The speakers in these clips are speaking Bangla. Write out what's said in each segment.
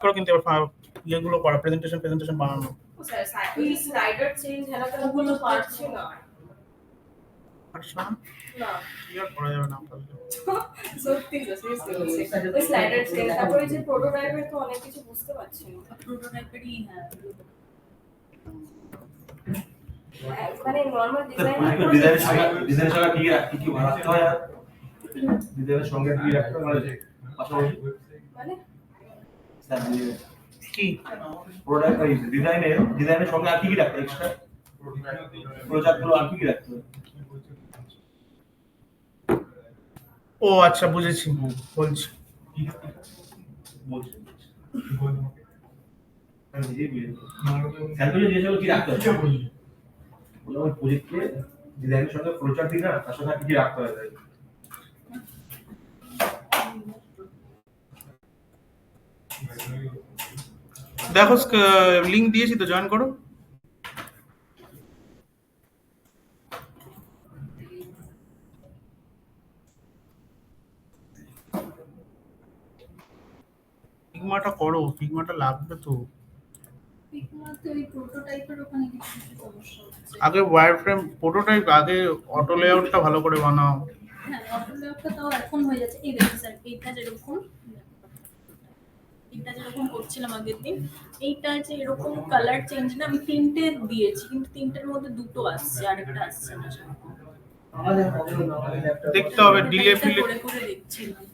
করো, কিন্তু ইয়েগুলো করা, প্রেজেন্টেশন বানানো। স্লাইডার চেঞ্জ হেনা তেনা গুলো পারছি না। আচ্ছা না কি আর করা যাবে না তাহলে। সত্যি সিরিয়াসলি বলছি, ওই স্লাইডার চেঞ্জ, তারপরে যে প্রোটোটাইপের তো অনেক কিছু বুঝতে পারছি না। প্রোটোটাইপেরই হ্যাঁ মানে নরমাল ডিজাইনের সঙ্গে কি বানাতে হয়, আর ডিজাইনের সঙ্গে কি রাখতে হয় পাশাপাশি মানে কি প্রোডাক্ট ডিজাইনের সঙ্গে আর কি রাখতে এক্সট্রা প্রোডাক্টগুলো আর কি রাখতে হয়? ও আচ্ছা বুঝেছি, বলছি কি রাখতে হয় প্রজেক্টে ডিজাইনের সঙ্গে প্রচার দিই না, তার সঙ্গে কি রাখতে হয়? দেখো লিংক দিয়েছি তো, জয়েন করো। ফিগমাটা করো, ফিগমাটা লাগবে তো। ফিগমাতে ওই প্রোটোটাইপের ওখানে কিছু সমস্যা হচ্ছে। আগে ওয়্যারফ্রেম প্রোটোটাইপ, আগে অটো লেআউটটা ভালো করে বানাও। হ্যাঁ অটো লেআউটটা তাও এখন হয়ে যাচ্ছে। এই দেখুন স্যার, এইটা যেরকম করছিলাম আগের দিন, এইটা যে এরকম কালার চেঞ্জ না, আমি তিনটে দিয়েছি কিন্তু তিনটের মধ্যে দুটো আসছে, আরেকটা আসছে না। দেখতে হবে ডিলে ফিলে করে দেখছিলাম।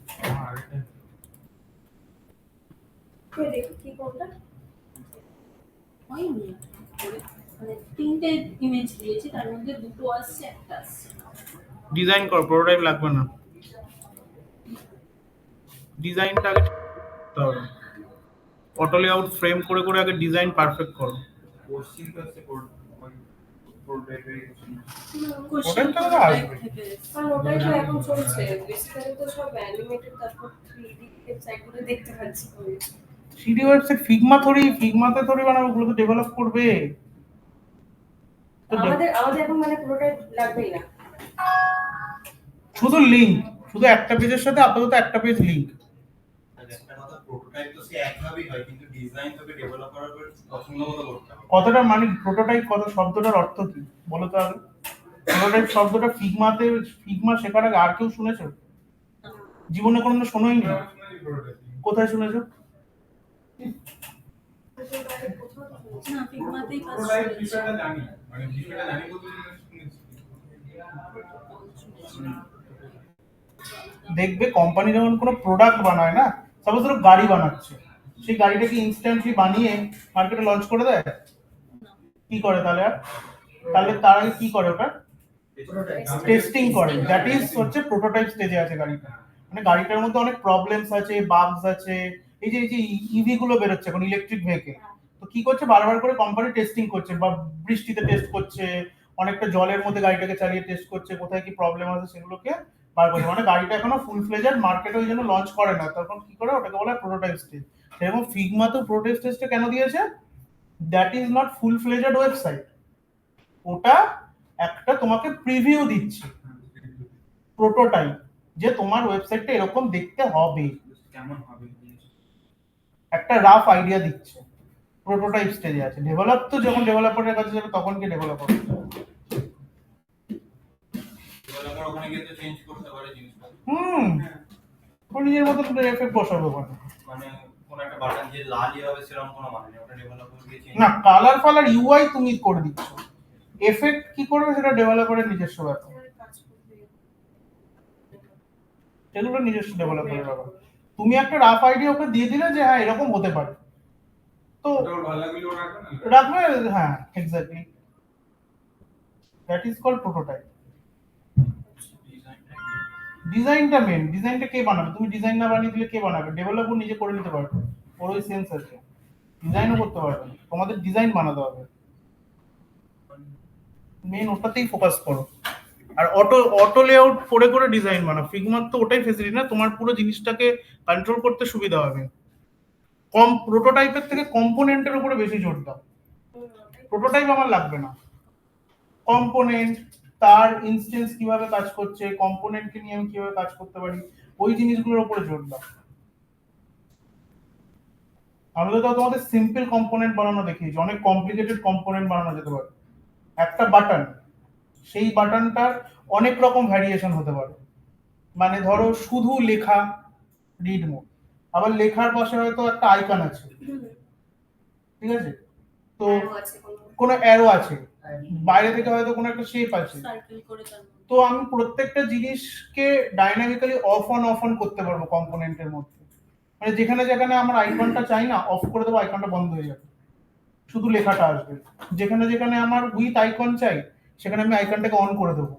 দেখি কি কোনটা হয়নি, মানে তিনটে ইমেজ দিয়েছি, তার মধ্যে দুটো আসছে, একটা আসছে। ডিজাইন করো, প্রোটোটাইপ লাগবে না। ডিজাইনটা আগে করতে হবে। অটো লেআউট ফ্রেম করে করে আগে ডিজাইন পারফেক্ট করো। ওটাই তো আসবে। কারণ ওটাই তো এখন চলছে, বেসিক্যালি তো সব অ্যানিমেটেড, তারপর 3D ওয়েবসাইটগুলো দেখতে পাচ্ছি। 3D ওয়েবসাইট ফিগমাতে থরি বানাবো, ওগুলো তো ডেভেলপ করবে। আমাদের এখন মানে পুরোটাই লাগবেই না, শুধু লিংক, শুধু একটা পেজের সাথে আপাতত একটা পেজ লিংক। একটা কথা, প্রোটোটাইপ তো সে একভাবেই হয়, কিন্তু ডিজাইন তোকে ডেভেলপারের পছন্দ মতো করতে হবে। কতটা মানে প্রোটোটাইপ, কত শব্দটার অর্থ কি বলো তো আগে। প্রোটোটাইপ শব্দটা ফিগমা শেখার আগে আর কেউ শুনেছো? জীবনে কোনোদিন শোনোই নি? কোথায় শুনেছো? না ফিগমাতেই কাজ বিষয়টা জানি, মানে বিষয়টা জানি বলতে দেখবে কোম্পানি যখন কোনো প্রোডাক্ট বানায় না, সাপোজ ধরো গাড়ি বানাচ্ছে, সেই গাড়িটাকে ইনস্ট্যান্টলি বানিয়ে মার্কেটে লঞ্চ করে দেয়? কি করে তাহলে? তাহলে তার আগে কি করে? ওটা টেস্টিং করে। দ্যাট ইজ হচ্ছে প্রোটোটাইপ স্টেজে আছে গাড়িটা। মানে গাড়িটার মধ্যে অনেক প্রবলেমস আছে, বাগস আছে। এই যে ইভি গুলো বেরোচ্ছে এখন, ইলেকট্রিক ভেহিকেল, তো কি করছে, বারবার করে কোম্পানি টেস্টিং করছে, বা বৃষ্টিতে টেস্ট করছে, অনেকটা জলের মধ্যে গাড়িটাকে চালিয়ে টেস্ট করছে, কোথায় কি প্রবলেম আছে সেগুলোকে বার করছে। মানে গাড়িটা এখনো ফুল ফ্লেজেড মার্কেটে ওই জন্য লঞ্চ করে না, তখন কি করে, ওটাকে বলে প্রোটোটাইপ স্টেজ। সেরকম ফিগমা তো প্রোটোটাইপ স্টেজটা কেন দিয়েছে? That is not full fledged website, ওটা একটা তোমাকে প্রিভিউ দিচ্ছে, প্রোটোটাইপ, যে তোমার ওয়েবসাইটটা এরকম দেখতে হবে, কেমন হবে একটা রাফ আইডিয়া দিচ্ছে। প্রোটোটাইপ স্টেজে আছে। ডেভেলপ তো যখন ডেভেলপারের কাছে যাবে তখন কি ডেভেলপ হবে? ডেভেলপার ওখানে গিয়ে তো চেঞ্জ করতে পারে জিনিসটা। ও নিজের মতো এফেক্ট বসাবে ওখানে। মানে কোন একটা বাটন যে লালই হবে সেরকম কোনো মানে নেই, ওটা ডেভেলপার গিয়ে চেঞ্জ না, কালার ফালার ইউআই তুমি করে দিচ্ছ, এফেক্ট কি করবে সেটা ডেভেলপারের নিজস্ব ব্যাপার, সেগুলো নিজস্ব ডেভেলপারের ব্যাপার। তুমি একটা রাফ আইডিয়া ওকে দিয়ে দিলে যে হ্যাঁ এরকম হতে পারে, তো ভালো লাগলে ও রাখবে না, রাখবে। হ্যাঁ exactly, that is called prototype. ডিজাইনটা মেন, ডিজাইনটা কে বানাবে? তুমি ডিজাইন না বানিয়ে দিলে কে বানাবে? ডেভেলপার নিজে করে নিতে পারবে, ওর ওই সেন্স আছে, ডিজাইনও করতে পারবে না, তোমাদের ডিজাইন বানাতে হবে। মেন ওটাতেই ফোকাস করো। আর অটো লেআউট করে করে ডিজাইন বানাও। ফিগমার তো ওটাই ফেসিলিটি না, তোমার পুরো জিনিসটাকে কন্ট্রোল করতে সুবিধা হবে। কম প্রোটোটাইপের থেকে কম্পোনেন্টের উপরে বেশি জোর দাও। প্রোটোটাইপ আমার লাগবে না, কম্পোনেন্ট, তার ইনস্টেন্স কিভাবে কাজ করছে, কম্পোনেন্টকে নিয়ে আমি কিভাবে কাজ করতে পারি, ওই জিনিসগুলোর উপরে জোর দাও। আমি তো তাও তোমাদের সিম্পল কম্পোনেন্ট বানানো দেখিয়েছি, অনেক কমপ্লিকেটেড কম্পোনেন্ট বানানো যেতে পারে। একটা বাটন, সেই বাটনটার অনেক রকম ভ্যারিয়েশন হতে পারে। মানে ধরো শুধু লেখা, রিড মোড, আবার লেখার পাশে হয়তো একটা আইকন আছে, ঠিক আছে, তো কোনো অ্যারো আছে, বাইরে থেকে হয়তো কোনো একটা শেপ আছে। সার্কেল করে তার মধ্যে। তো আমি প্রত্যেকটা জিনিসকে ডাইনামিক্যালি অফ অন করতে পারবো কম্পোনেন্টের মধ্যে। মানে যেখানে যেখানে আমার আইকনটা চাই না, অফ করে দেবো, আইকনটা বন্ধ হয়ে যাবে, শুধু লেখাটা আসবে। যেখানে যেখানে আমার উইথ আইকন চাই, সেখানে আমি আইকনটাকে অন করে দেবো।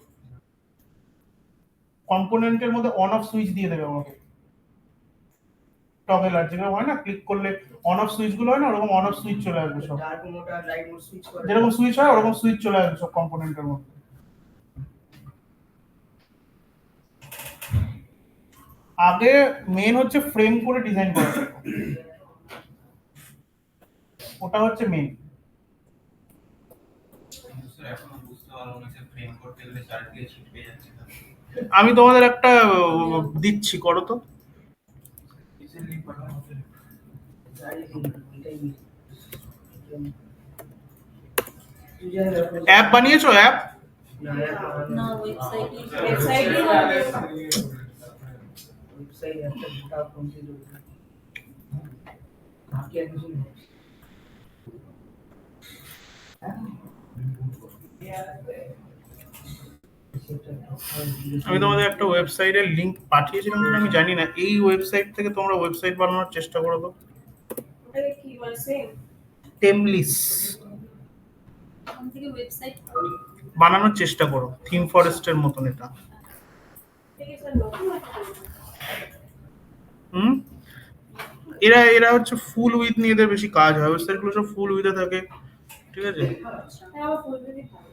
কম্পোনেন্টের মধ্যে অন অফ সুইচ দিয়ে দেবে আমাকে, টগল আর যেগুলো হয় না, ক্লিক করলে অন অফ সুইচ গুলো হয় না, ওরকম অন অফ সুইচ চলে আসবে সব। ডার্ক মোড আর লাইট মোড সুইচ করে যেরকম সুইচ হয় ওরকম সুইচ চলে আসবে সব কম্পোনেন্টের মধ্যে। আগে মেন হচ্ছে ফ্রেম করে ডিজাইন করা, ওটা হচ্ছে মেন। এখনো বুঝতে পারবো না যে ফ্রেম করতে গেলে চারদিকে ছিটকে যাচ্ছে না। আমি তোমাদের একটা দিচ্ছি, করো তো। অ্যাপ বানিয়েছো? অ্যাপ না, ওয়েবসাইটে ওয়েবসাইটে একটা ডাটা কমপ্লিট বাকি আর কিছু নেই। আমি তোমাদের একটা ওয়েবসাইটের লিংক পাঠিয়েছিলাম কিনা আমি জানি না, এই ওয়েবসাইট থেকে তোমরা ওয়েবসাইট বানানোর চেষ্টা করো তো। ওটাকে কি বলছে? টেমলিস ওখান থেকে ওয়েবসাইট বানানোর চেষ্টা করো, থিম ফরেস্টের মতন এটা। ঠিক আছে, নতুন একটা বলবো। হুম, এরা এরা হচ্ছে ফুল উইথ নিয়ে এদের বেশি কাজ হয়, ওয়েবসাইট গুলো সব ফুল উইথে থাকে, ঠিক আছে। হ্যাঁ, আমার ফুল বেবি ভালো।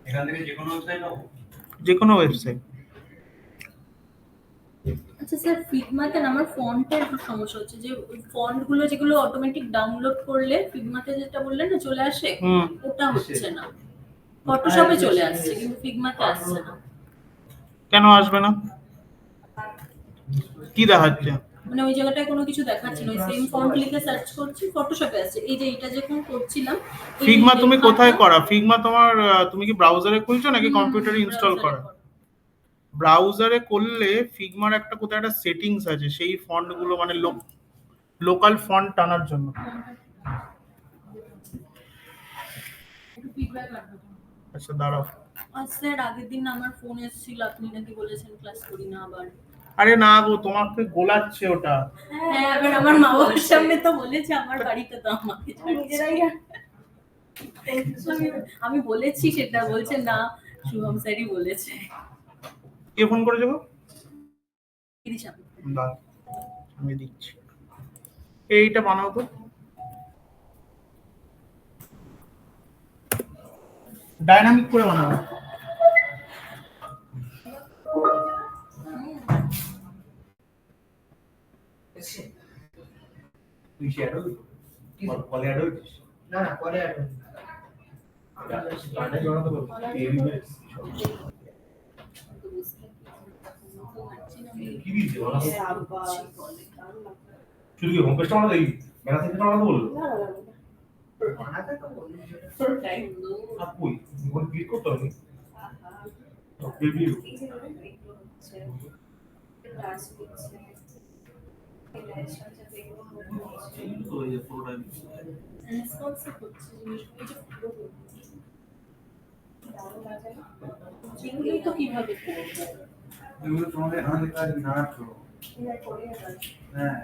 এখান থেকে যে কোনো ওয়েবসাইট নাও। যে কোনো ওয়েবসাইট। আচ্ছা স্যার, ফিগমাতে না আমার ফন্টের একটু সমস্যা হচ্ছে, যে ফন্ট গুলো যেগুলো অটোমেটিক ডাউনলোড করলে ফিগমাতে যেটা বললেন না চলে আসে, হুম, ওটা হচ্ছে না। ফটোশপে চলে আসছে কিন্তু ফিগমাতে আসছে না। কেন আসবে না? কি দেখাচ্ছে? মানে ওই জায়গাটায় কোনো কিছু দেখাচ্ছে না, ওই সেম ফন্ট লিখে সার্চ করছি, ফটোশপে আসছে। এই যে এটা যখন করছিলাম, এই ফিগমা তুমি লেখাটা- কোথায় করা? ফিগমা তোমার তুমি কি ব্রাউজারে খুলছো নাকি হুম, কম্পিউটারে ইনস্টল browser-এ করা? ব্রাউজারে করলে ফিগমার একটা কোথায় একটা সেটিংস আছে, সেই ফন্ট গুলো মানে লোকাল ফন্ট টানার জন্য। একটু feedback লাগবে। আচ্ছা দাঁড়াও। আর স্যার আগের দিন আমার ফোন এসেছিল, আপনি নাকি বলেছেন ক্লাস করি না আবার। আরে না গো, তোমাকে গোলাচ্ছে ওটা। হ্যাঁ, এবার আমার মা বাবার সামনে তো বলেছে, আমার বাড়িতে তো আমাকে নিজেরাই আমি বলেছি, সেটা বলছে না, শুভম স্যারই বলেছে। কে ফোন করেছে গো? তিরিশা। দাঁড়াও, আমি দিচ্ছি। এইটা বানাও তো, ডাইনামিক করে বানাও। তুই শেয়ার হবি? কলে অ্যাড হয়েছিস? না না, পরে আর গানে জড়াতে বলবো। কি দিয়েছে বলো? শুধু কি হোম পেজটা বানাতে দিই? মেলা থেকে বানাতে বললো? বানাতে তো বললি আর কই? ওখানে ক্লিক করতে হবে। প্রিভিউ। তো এই পুরোটা রেসপন্সিভ হচ্ছে জিনিসগুলো, যে পুরো এগুলোই তো কিভাবে করবো? এগুলো তোমাদের আমাদের কাজ না তো। হ্যাঁ,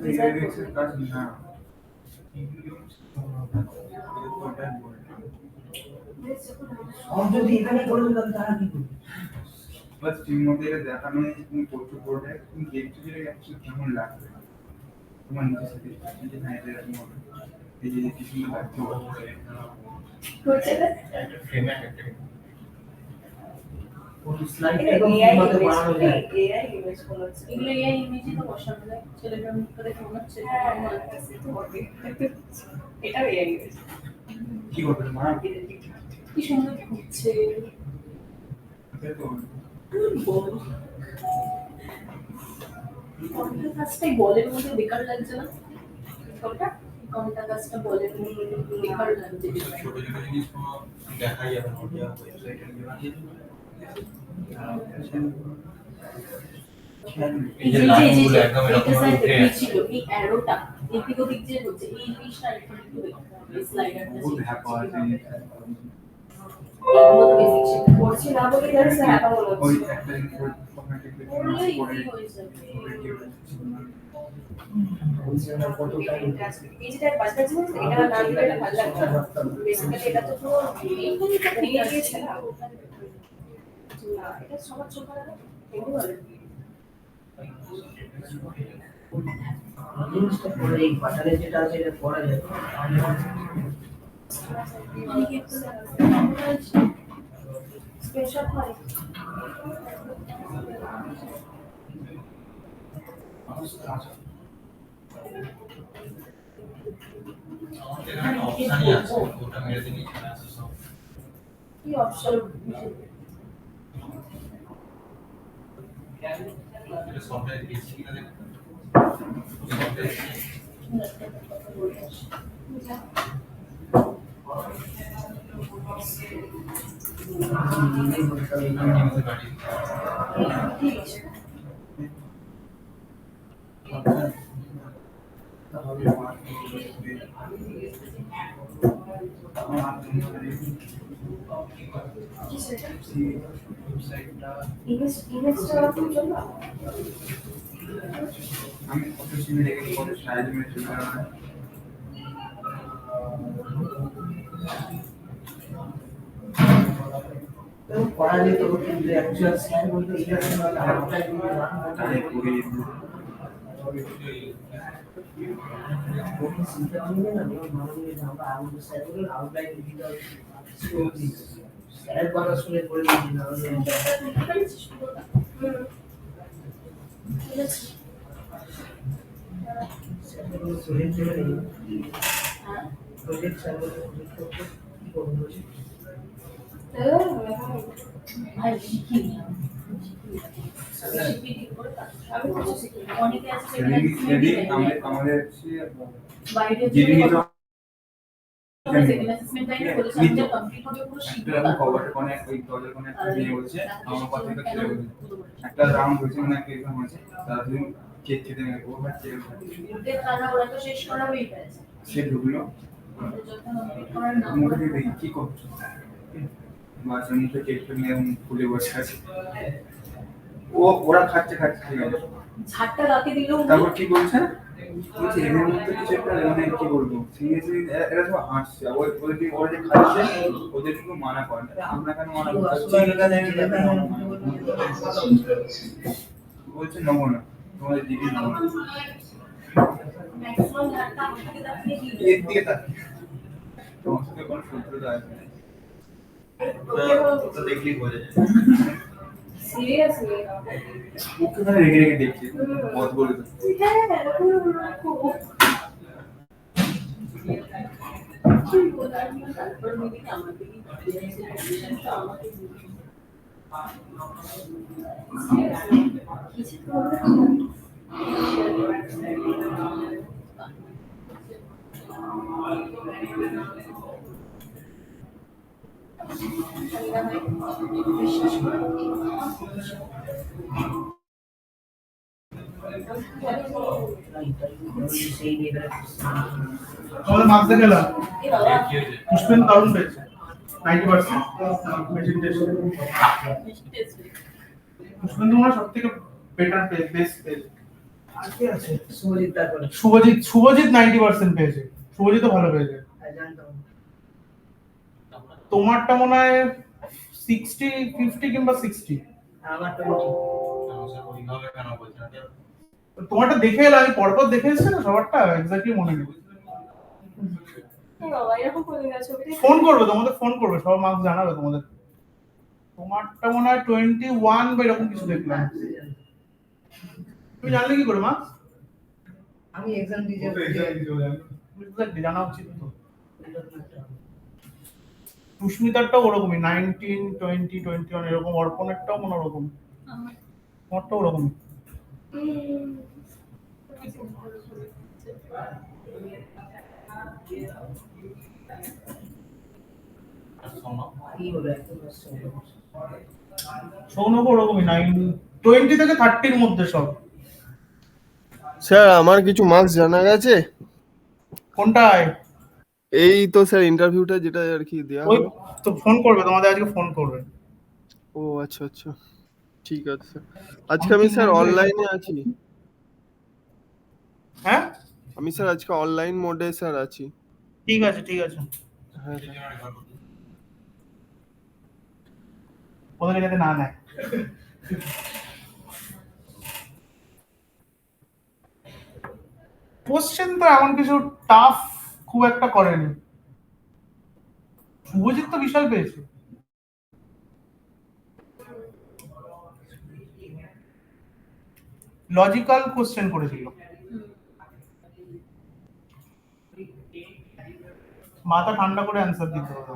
এর কাজ না। যদি এখানে করে দিতাম তাহলে কি করবি? বাস টিম মধ্যে দেখানো যে তুমি করছো পুরোটা, তুমি গেমটা যে অ্যাকচুয়ালি কেমন লাগবে তোমার নিজের সাথে, যে না এটা এরকম হবে, এই যে কিছু লাগছে ফ্রেমে একটা ওই স্লাইডটা তো কিভাবে বানানো যায়? এগুলো এই ইমেজে তো বসানো যায়, ছেলেটার মুখ করে কেমন হচ্ছে এটাও এআই ইমেজ। কি করবে মা? কি সুন্দর হচ্ছে। তাই তো বল কোনটা কাজটাই বলের মধ্যে বেকার লাগছে না কোনটা কোনটা কাজটা বলের মধ্যে বেকার লাগছে ছোট ছোট জিনিস কোনো দেখাই যাবে না ওটা ওয়েবসাইটে বানিয়ে এই যে লাইনগুলো একদম এরকম ভাবে উঠে আছে এই অ্যারোটা এদিক ওদিক যে হচ্ছে এই জিনিসটা একটু এই স্লাইডারটা বহুত হ্যাপা আছে এগুলো তো বেসিক ছিল করছি না বলে জানিস হ্যাঁ বলো ওই একটা জিনিস অটোমেটিকলি পুরো করে ইজি হয়ে যাবে এই যেটা বাজনা ছিল এটা না দিলে এটা ভালো লাগবে না বেসিক্যালি এটা তো পুরো এইখানে নিয়ে গিয়েছে না এটা সবার চোখ না এগুলো ভালো জিনিসটা পরে এই বাটারে যেটা আছে এটা পরা যায় স্ক্রিনশট মারি এখানে অপশনই আছে ওটা মেরে দিলে চলে আসে সব কি অপশন এটা সফটওয়্যার দিয়েছি কিনা দেখো ইমেজটা খুব জন্য আমি কত সিমে রেখেছি কত সাইজ মে চলে না তো পড়া যেত কিন্তু অ্যাকচুয়াল স্যার বলতে এটা ছিল আউটলাইন তাই করে কোন সিস্টেম নিয়ে না নরমালি আমরা স্যার বলে আউটলাইন দিতে স্যার কথা শুনে করে দিই না স্যার বলে স্টুডেন্ট ছিল প্রজেক্ট স্যার বলে প্রজেক্ট করতে কি করব ভাই শিখিনি আমি কিছু শিখি অনেকে আছে সেদিন আমাদের বাইরে জিডি তো অ্যাসেসমেন্ট টাইমে বলেছে আমি যা কমপ্লিট হবে পুরো শিখবো একটা কভার কোনে ওই দলের কোনে একটা দিয়ে বলছে আমার কথা থেকে ছেড়ে বলছে একটা রাউন্ড হয়েছে মানে একটা এক্সাম হয়েছে তারা দিন চেক চেতে নেবে ও বাচ্চা ওরা তো শেষ করাবেই পেরেছে সে ঢুকলো যখন কমপ্লিট করার না মুখে দিয়ে দেখি কি করছো মাঝে মুখে চেক করে নিয়ে খুলে বসে আছে ওরা খাচ্ছে ঠিক আছে ঝাড়টা রাতে দিলেও তারপর কি বলছে বলছে এদের মধ্যে কিছু একটা মানে কি বলবো সিরিয়াসলি এরা সব হাসছে ওরা যে খাচ্ছে ওদের কিন্তু মানা করে না আমরা কেন মানা বলছে নেবো না তোমাদের দিদি নেবো না ম্যাক্সিমাম ঝাড়টা আমার থেকে দেখিয়ে দিল এর দিকে তাকিয়ে তোমার সাথে কোনো শত্রুতা আছে না তো দেখলেই বোঝা যায় সিরিয়াসলি মুখে মানে রেগে রেগে দেখছি মত বলে তো হ্যাঁ পুরো খুব তারপর মেবি আমাকে সিচুয়েশনটা আমাকে কিছু প্রবলেম বিশ্বাস করে সেই নিয়ে আমাদের মার্কস দেখালাম এ বাবা কি হয়েছে পুষ্পেন দারুণ পেয়েছে 90% মেশিন টেস্ট পুষ্পেন তোমার সবথেকে বেটার পেজ বেস্ট পেজ আজকে আছে সুজিত তারপরে শুভজিৎ 90% পেয়েছে শুভজিৎও ভালো পেয়েছে জানতাম তোমারটা মনে হয় 60 50 কিংবা 60 আমার তো ওইভাবে কেন বলছে না তোমারটা দেখে এলাম আমি পরপর দেখে এসেছি না সবারটা এক্স্যাক্টলি মনে নেই বাবা এরকম করে গেছে ছবিটা ফোন করবে তোমাদের ফোন করবে সব মার্কস জানাবে তোমাদের তোমারটা মনে হয় 21 বা এরকম কিছু দেখলাম তুমি জানলে কি করে মার্কস আমি এক্সাম দিয়েছি এক্স্যাক্টলি জানা উচিত তো সুস্মিতারটাও ওরকমই 19, 20, 21 এরকম, অর্পণেরটাও মনে ওরকম, আমার আমারটাও ওরকম। কি হলো এত কষ্ট হলো? সৌনক ওরকমই 20 থেকে 30-র মধ্যে সব। স্যার আমার কিছু মার্কস জানা গেছে। কোনটায়? এই তো স্যার ইন্টারভিউটা যেটা আর কি দেওয়া ওই হলো। তো ফোন করবে তোমাদের, আজকে ফোন করবে। ও আচ্ছা আচ্ছা, ঠিক আছে স্যার। আজকে আমি স্যার অনলাইনে আছি। হ্যাঁ আমি স্যার আজকে অনলাইন মোডে স্যার আছি। ঠিক আছে ঠিক আছে, হ্যাঁ স্যার। ওদের যাতে না নেয়। কোশ্চেন তো এমন কিছু টাফ খুব একটা করেনি। শুভজিৎ তো বিশাল পেয়েছে। লজিক্যাল কোশ্চেন করেছিল, মাথা ঠান্ডা করে অ্যান্সার দিতে হবে।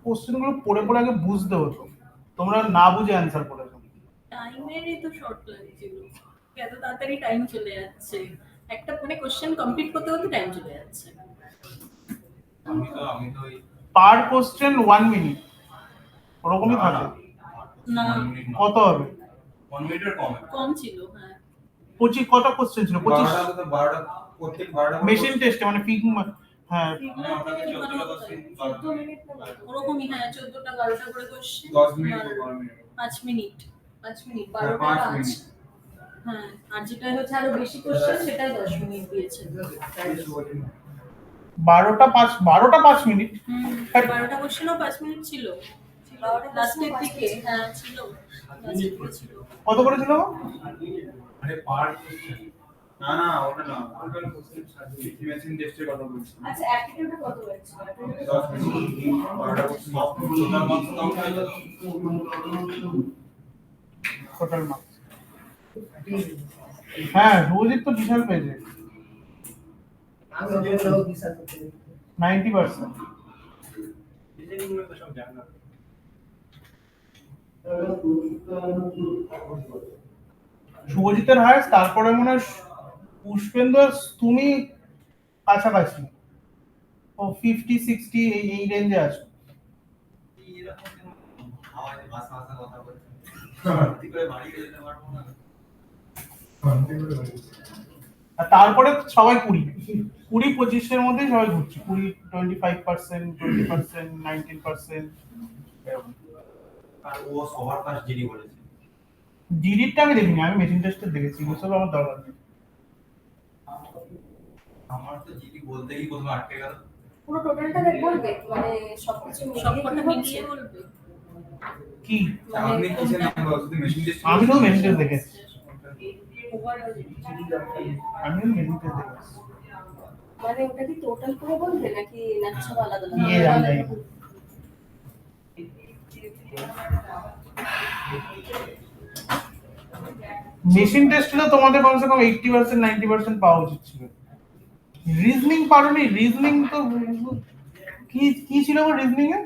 কোশ্চেন গুলো পড়ে পড়ে আগে বুঝতে হতো, তোমরা না বুঝে অ্যান্সার করেছো। টাইমেরই তো শর্ট লাগছিল, এত তাড়াতাড়ি টাইম চলে যাচ্ছে, একটা মানে কোশ্চেন কমপ্লিট করতে করতে টাইম চলে যাচ্ছে। আমি তো পার কোশ্চেন 1 মিনিট ওরকমই থাকে। না কত হবে? 1 মিনিটের কম। কম ছিল, হ্যাঁ 25 কত কোশ্চেন ছিল? 25 12টা প্রত্যেক 12টা মেশিন টেস্টে মানে ফিগ, হ্যাঁ ওরকমই, হ্যাঁ 14টা 12টা করে কোশ্চেন, 10 মিনিট 12 মিনিট 5 মিনিট 12টা 5 5। মিনিট। হ্যাঁ আর যেটা হচ্ছে আরো বেশি কোশ্চেন সেটা 10 মিনিট দিয়েছে। 12টা 5 মিনিট। 12টা কোশ্চেনও 5 মিনিট ছিল, 12টা লাস্টের দিকে, হ্যাঁ ছিল লাস্টের দিকে ছিল। কত করে ছিল? আরে পার কোশ্চেন না না ওটা না, টোটাল কোশ্চেন মেশিন টেস্টের কথা বলছি। আচ্ছা অ্যাপটিটিউডে কত হয়েছে? 10 মিনিট 12টা কোশ্চেন টোটাল মার্কস কাউন্ট হয়ে যাবে। টোটাল মার্কস, হ্যাঁ রোজিত তো বিশাল পেয়েছে আমি ওগুলো বিচার করতে দিই। 90%। রিজনিং গুলো তো সব জানা। শুভজিতের হায়েস্ট, তারপরে মনে হয় পুষ্পেন্দু আর তুমি কাছাকাছি, ও 50-60 এই রেঞ্জে আছে। আর তারপরে সবাই 20-25-এর মধ্যেই সবাই ঘুরছে, 25%, 20%, 19%। আর ও সবার ফার্স্ট জিডি বলেছে। জিডিটা আমি দেখিনি, আমি মেশিন টেস্টে দেখেছি, এসব আমার দরকার নেই। আমার তো জিডি বলতে গিয়ে প্রথমে আটকে গেল। পুরো টোটালটা বলবে মানে সবকিছু সবকটা মিলিয়ে মিলিয়ে বলবে। কি আপনি কিসের নাম্বার শুধু মেশিন টেস্ট? আমি তো মেশিন টেস্ট দেখেছি, ওভারঅল আমি মেশিন টেস্ট দেখেছি। মানে ওটা কি টোটাল করে বলবে নাকি সব আলাদা ইয়ে জানি না। মেশিন টেস্টে তো তোমাদের কমসে কম 80% 90% পাওয়া উচিত ছিল। রিজনিং পারোনি, রিজনিং তো কি কি ছিল গো রিজনিং এ?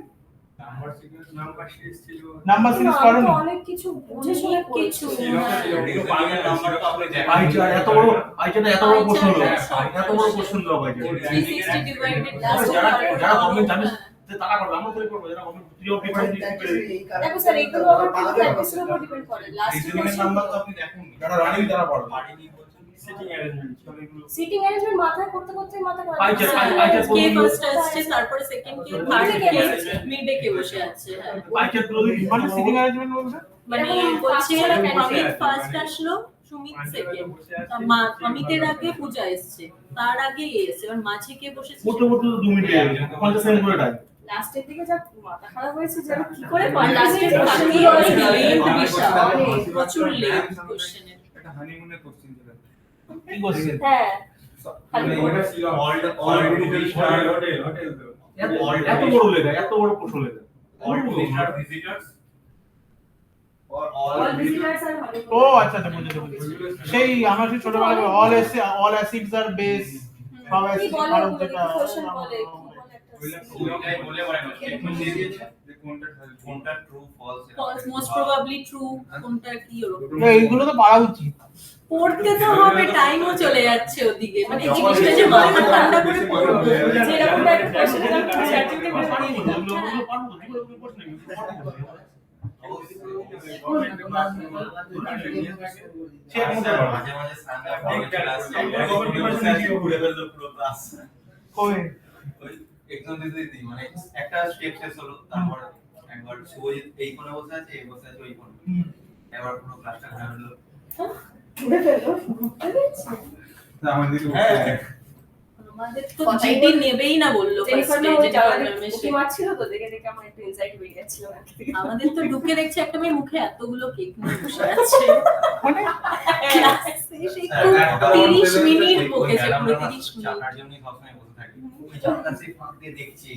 নাম্বার সিরিজ ছিল। নাম্বার সিরিজ পারোনি? অনেক কিছু বুঝে শুনে কিছু নাম্বার তো আপনি দেখেন। পাইচার এত বড় প্রশ্ন হলো। এত বড় প্রশ্ন দাও পাইচার। 360 ডিভাইডেড যারা গভর্নমেন্ট জানে যে তারা করবে, আমরা তো করব, যারা গভর্নমেন্ট প্রিয় পেপার দিয়ে করে। দেখো স্যার এগুলো আবার কিন্তু প্র্যাকটিসের উপর ডিপেন্ড করে লাস্ট রিজনিং নাম্বার তো আপনি দেখুন, যারা রানিং তারা পারবে। সিটিং অ্যারেঞ্জমেন্ট সিটিং অ্যারেঞ্জমেন্ট মাথায় করতে করতে মাথা করে পাইচার কে ফার্স্ট আসছে, তারপরে সেকেন্ড কে, থার্ড কে, মিডে কে বসে আছে। হ্যাঁ পাইচার গুলো মানে সিটিং অ্যারেঞ্জমেন্ট বলছে মানে বলছে অমিত ফার্স্ট আসলো, সুমিত সেকেন্ড, অমিতের আগে পূজা এসছে, তার আগে এ এসছে, এবার মাঝে কে বসেছে মতো 2 মিনিট লাগে, 50 সেকেন্ড করে টাইম। লাস্টের দিকে যা মাথা খারাপ হয়েছে যে আমি কি করে লাস্টের বাকি লেন্থ বিশাল, প্রচুর লেন্থ কোশ্চেনের। এটা হানিমুনের কোশ্চেন ছিল। কি কোশ্চেন? হ্যাঁ মানে ওটা ছিল অলরেডি স্টার্ট হোটেল তো এত বড় লেখা, এত বড় প্রশ্ন লেখা। all to start visitors All visitors are ও আচ্ছা আচ্ছা বুঝেছি সেই আমরা সেই ছোটবেলায় অল অ্যাসিডস আর বেস সব কি অ্যাসিড বলে আর ওগুলো, যেটা কি question বলে, কি বলে একটা ওইটাই বলে বলে না স্টেটমেন্ট দিয়ে দিয়েছে যে কোনটা true false false most probably true, কোনটা কি ওরকম এইগুলো তো পারা উচিত পড়তে তো হবে, টাইমও চলে যাচ্ছে ওদিকে, মানে এই জিনিসটা যে মাথা ঠান্ডা করে পড়বো যেরকম একটা question এর আমি certificate করে বানিয়ে দিলাম। মাঝে মাঝে সামনে ঘুরে ফেলতো পুরো ক্লাস কই ওই এক্সাম দিতে দিতে মানে একটা স্টেপ শেষ হলো তারপর একবার শুভজিৎ এই কোণে বসে আছে এই বসে আছে ওই কোণে এবার পুরো ক্লাসটা ঘুরে ফেললো ঘুরে ফেললো, ঘুরতে দিচ্ছে। আমাদের আমাদের তো জিডি নেবেই না বললো জেনিফার first না day ওই যেটা জায়গায় বললাম উঁকি মারছিল তো, দেখে দেখে আমার একটু ইনসাইট হয়ে গেছিল। আমাদের তো ঢুকে দেখছি একটা মেয়ে মুখে এতগুলো কেক নিয়ে বসে আছে মানে ক্লাসে সেই খুব 30 মিনিট বকেছে, পুরো 30 মিনিট। চাকার জন্য সবসময় বসে থাকি ওই চাকার সেই ফাঁক দিয়ে দেখছি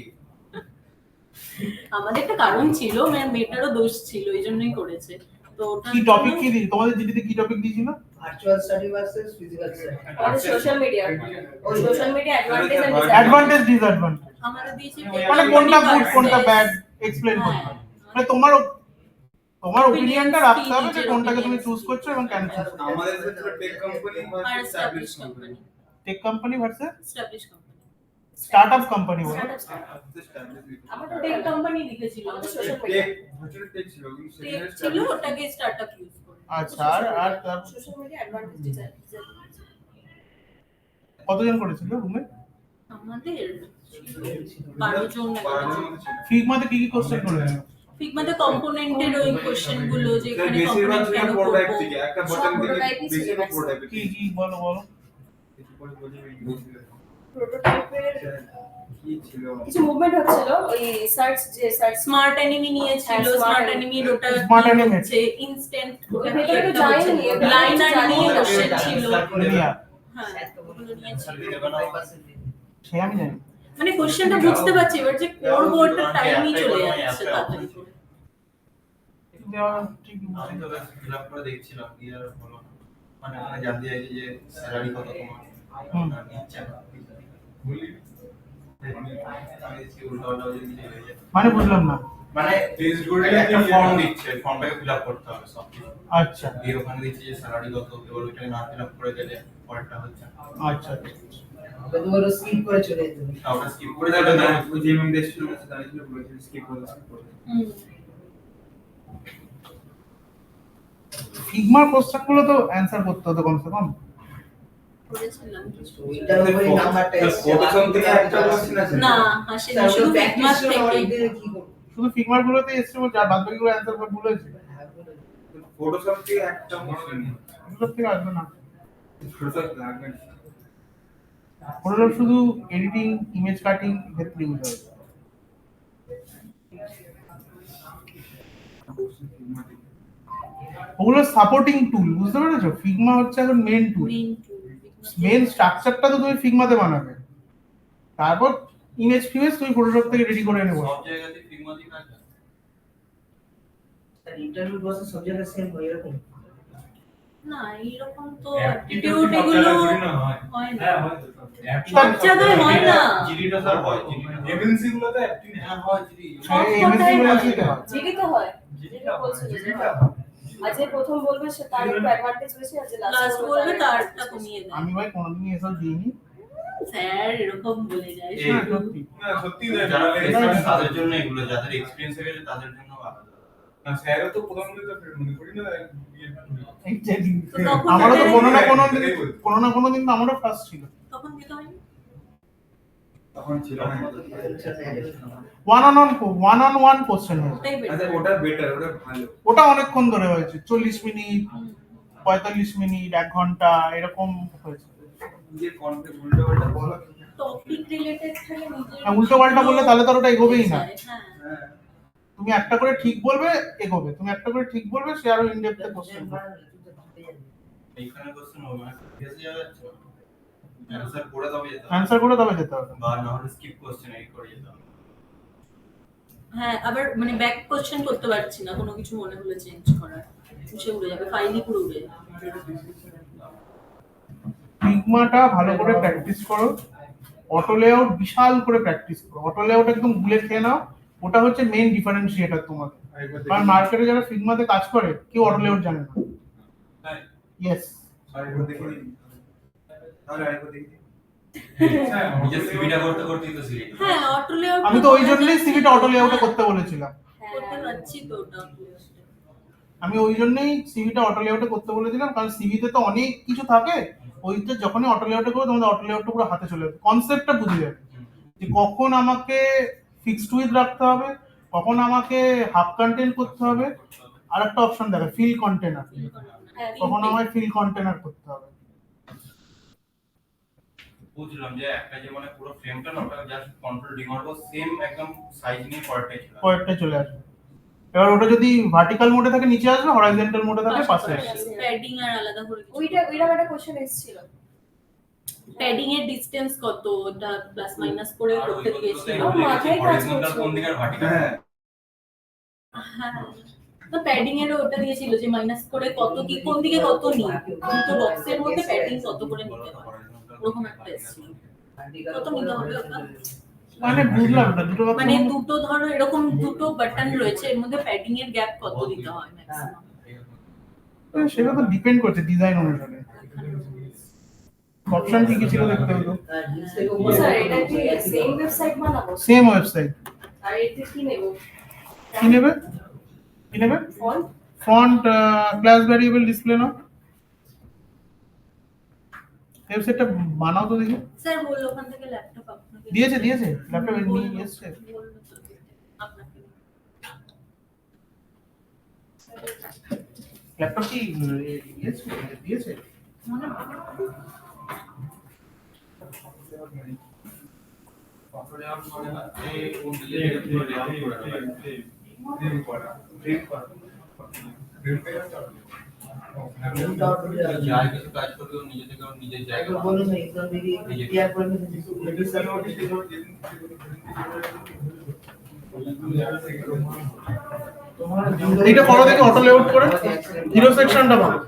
আমাদের একটা কারণ ছিল, মেয়েটারও দোষ ছিল, এই জন্যই করেছে। তো ওটার কি টপিক জন্য- কি দিই তোমাদের জিডিতে কি টপিক দিয়েছিল virtual study versus physical study. আমাদের সোশ্যাল মিডিয়া, ওই social media advantage and advantage disadvantage আমাদের দিয়েছে মানে কোনটা গুড কোনটা ব্যাড এক্সপ্লেইন করতে হবে। মানে তোমার ওপিনিয়নটা রাখতে হবে যে কোনটাকে তুমি চুজ করছো এবং কেন চুজ করছো। আমাদের ক্ষেত্রে টেক কোম্পানি আর establish company, tech company versus establish company, startup company বলো। আমাদের টেক কোম্পানি লিখেছিল, আমাদের সোশ্যাল মিডিয়া, টেক ছিল কিন্তু টেক ছিল, ওটাকে স্টার্টআপ ইউজ করে। আচ্ছা আর সোশ্যাল মিডিয়া অ্যাডভান্টেজ ডিজাইন। কতজন করেছিল রুমে? আমাদের 12 জন না কত জন। ফিগমাতে কি কি কোশ্চেন করেছো? ফিগমাতে কম্পোনেন্টের ওই কোশ্চেন গুলো, যে এখানে বেশিরভাগ কম্পোনেন্ট ছিল কেন প্রোটোটাইপ করবো, থেকে একটা সব বটন থেকে prototype ই ছিল বেশিরভাগ maximum। প্রোটোটাইপ কি কি বলো বলো। প্রোটোটাইপের কি ছিল কিছু মুভমেন্ট হচ্ছিল, ওই সার্চ যে সার্চ স্মার্ট অ্যানিমি নিয়েছিল, হ্যাঁ, Smart স্মার্ট Anime। অ্যানিমি ওটা Smart Anime। হচ্ছে ইনস্ট্যান্ট, ওটা ভেতরে ভেতরে তো তো যায়নি, যায়নি, ওটা লাইনার জানি নিয়ে না। কোশ্চেন ছিল, রিয়া হ্যাঁ ওগুলো নিয়েছিল। সে আমি জানি। মানে কোশ্চেনটা বুঝতে পারছি, এবার যে করবো ওটা টাইমই চলে যাচ্ছে তাড়াতাড়ি করে। দেওয়া ঠিক আমি তো ফিল আপ করে দেখছিলাম কি আর হলো না। মানে আমি জানতে চাইছি যে স্যালারি কত তোমার না নিচ্ছে না বলি আমি কি উল্টো উল্টো যদি কিছু হয়ে যায় মানে বুঝলাম না। মানে টেস্ট করে একটা ফর্ম দিচ্ছে ফর্মটাকে ফিল আপ করতে হবে সব কিছু আচ্ছা দিয়ে ওখানে দিচ্ছে যে স্যালারি কত এবার ওইটাকে না ফিল আপ করে দিলে পরেরটা হচ্ছে না। আচ্ছা ওটা তো ওরা স্কিপ করে চলে যেত। ওটা স্কিপ করে দেবে না ওই যে আমি দেখছিলাম তাই ছিল বলেছিল স্কিপ করে হুম। ফিগমার কোশ্চেন গুলো তো অ্যানসার করতে হতো কমসে কম। করেছিলাম কিছু। ওইটার উপরে নাম্বারটা এসেছে। প্রথম থেকে একটা কোশ্চেন আছে না আসেনি, তারপরে শুধু প্র্যাকটিস ফিগমার করে অনেক থেকে। দিনে কি করব? শুধু ফিগমার গুলোতে এসছে যা বাদ বাকিগুলো অ্যানসার করে ভুলেছে। ফটোশপ থেকে একটা কোশ্চেন এগুলো থেকে আসবে না। ফটোশপ লাগবে না। ওগুলো শুধু এডিটিং ইমেজ কাটিং ক্ষেত্রে ইউজ হয়। ওগুলো সাপোর্টিং টুল, বুঝতে পেরেছো? ফিগমা হচ্ছে এখন মেন টুল। Main tool, মেন স্ট্রাকচারটা তো তুমি ফিগমাতে বানাবে, তারপর ইমেজ ফিমেজ তুমি ফটোশপ থেকে রেডি করে নেবো। সব জায়গাতে ফিগমা দিয়ে কাজ হয় আর ইন্টারভিউ প্রসেস সব জায়গায় সেম হয় এরকম। না এইরকম তো অ্যাপটিটিউড এগুলো হয় না, হ্যাঁ হয় তো সব জায়গায় হয় না। জিডিটা স্যার হয় এমএনসি গুলোতে অ্যাক্টিং হ্যাঁ হয় জিডি সব এমএসসি কথাই বলেছি হয়। তো। জিডি তো হয়, জিডি বলছিল যে হয়। আজ যে প্রথম বলবে সে তার একটু অ্যাডভান্টেজ বেশি আছে, লাস্ট বলবে তারটা কমিয়ে দেয়। আমি ভাই কোনোদিনই এসব দিইনি। স্যার এরকম বলে যায় এই, শুধু। সত্যি। না সত্যি না যারা এক্সপেরিয়েন্স তাদের জন্য এগুলো যাদের এক্সপেরিয়েন্স হয়ে গেছে তাদের জন্য আলাদা না স্যারও তো প্রথম দিকে তো মনে করি না এই যে তো তখন আমারও তো তাদের- কোনো না কোনো দিন তো আমারও ফার্স্ট ছিল। তখন দিতে হয়নি। তখন ছিল না ওয়ান অন ওয়ান কোশ্চেন হয়েছে। ওটাই better। আচ্ছা ওটা বেটার ওটা ভালো ওটা অনেকক্ষণ ধরে হয়েছে, 40 মিনিট, 45 মিনিট, 1 ঘন্টা এরকম হয়েছে। যে কন্টেন্ট উল্টো পাল্টা বলো টপিক রিলেটেড থাকলে নিজের হ্যাঁ, উল্টোপাল্টা বললে তাহলে তো আর ওটা এগোবেই না। হ্যাঁ। হ্যাঁ তুমি একটা করে ঠিক বলবে এগোবে, তুমি একটা করে ঠিক বলবে সে আরো ইন ডেপথে কোশ্চেন করবে। এইখানে কোশ্চেন হবে মানে ফেসে যাচ্ছে অ্যানসার করে তবে যেতে হবে অ্যানসার করে তবে যেতে হবে। বা না হলে স্কিপ কোশ্চেন এই করে যেতে হবে হ্যাঁ, আবার মানে ব্যাক কোশ্চেন করতে পারছি না কোনো কিছু মনে হলে চেঞ্জ করার, মুছে উড়ে যাবে, ফাইলই পুরো উড়ে যাবে। ফিগমাটা ভালো করে প্র্যাকটিস করো, অটো লেআউট বিশাল করে প্র্যাকটিস করো, অটো লেআউট একদম গুলে খেয়ে নাও, ওটা হচ্ছে মেইন ডিফারেন্সিয়েটর তোমাদের। কারণ মার্কেটে যারা ফিগমাতে কাজ করে কেউ অটো লেআউট জানে না। ইয়েস, নিজের সিভিটা করতে করতেই তো সিভি। হ্যাঁ, অটো লেআউট আমি তো ওই জন্যই সিভিটা অটো লেআউটে করতে বলেছিলাম। করতে পারছি তো ওটা। আমি ওই জন্যই সিভিটা অটো লেআউটে করতে বলেছিলাম, কারণ সিভিতে তো অনেক কিছু থাকে, ওইতে যখনই অটো লেআউটে করো তোমাদের অটো লেআউটটা পুরো হাতে চলে যাবে, কনসেপ্টটা বুঝে যাবে যে কখন আমাকে ফিক্সড উইথ রাখতে হবে, কখন আমাকে হাফ কন্টেন্ট করতে হবে, আর একটা অপশন দেখে ফিল কন্টেনার, তখন আমায় ফিল কন্টেনার করতে হবে। বুঝলাম যে একটা যে মানে পুরো ফ্রেমটা না ওটা জাস্ট কন্ট্রোল ডি মারবো, সেম একদম সাইজ নিয়ে পরেরটাই ছিল। পরেরটা চলে আসবে। এবার ওটা যদি ভার্টিক্যাল মোডে থাকে নিচে আসবে, হরাইজন্টাল মোডে থাকে পাশে আসবে। প্যাডিং আর আলাদা করে কিছু। ওইটা একটা কোশ্চেন এসেছিল। প্যাডিং এর ডিসটেন্স কত, ওটা প্লাস মাইনাস করে আর করতে ওই দিয়েছিল। আমার মাথায় কাজ হরিজন্টাল করছে। কোন দিকে আর ভার্টিক্যাল? হ্যাঁ, তো প্যাডিং এর ওটা দিয়েছিল যে মাইনাস করে কত কি কোন দিকে কত নি, দুটো বক্সের মধ্যে প্যাডিং কত করে নিতে হয়, ওরকম একটা এসেছিল। কত নিতে হবে ওটা? মানে বুঝলাম না দুটো কথা মানে দুটো ধরো এরকম দুটো বাটন রয়েছে, এর মধ্যে প্যাডিং এর গ্যাপ কত দিতে হয় ম্যাক্সিমাম। সেটা তো ডিপেন্ড করছে ডিজাইন অনুসারে। অপশন কি কি ছিল দেখতে হলো। স্যার এটা কি সেম ওয়েবসাইট বানাবো? Same website. আর এটা কি নেব? কি নেবে? কি নেবে? Font? Font class variable display না। ওয়েবসাইটটা বানাও তো দেখি। স্যার বললো ওখান থেকে ল্যাপটপ আপনাকে দিয়েছে ল্যাপটপ নিয়ে এসেছে। বললো তো আপনাকে। ল্যাপটপ কি দিয়েছে? মনে যাই কিছু কাজ করবে ও নিজে থেকে ওর নিজের জায়গা বলুন এক্সাম দিকে ক্লিয়ার করে ফেলেছি এইটা করো দেখি অটো লেআউট করে হিরো সেকশনটা বানাও।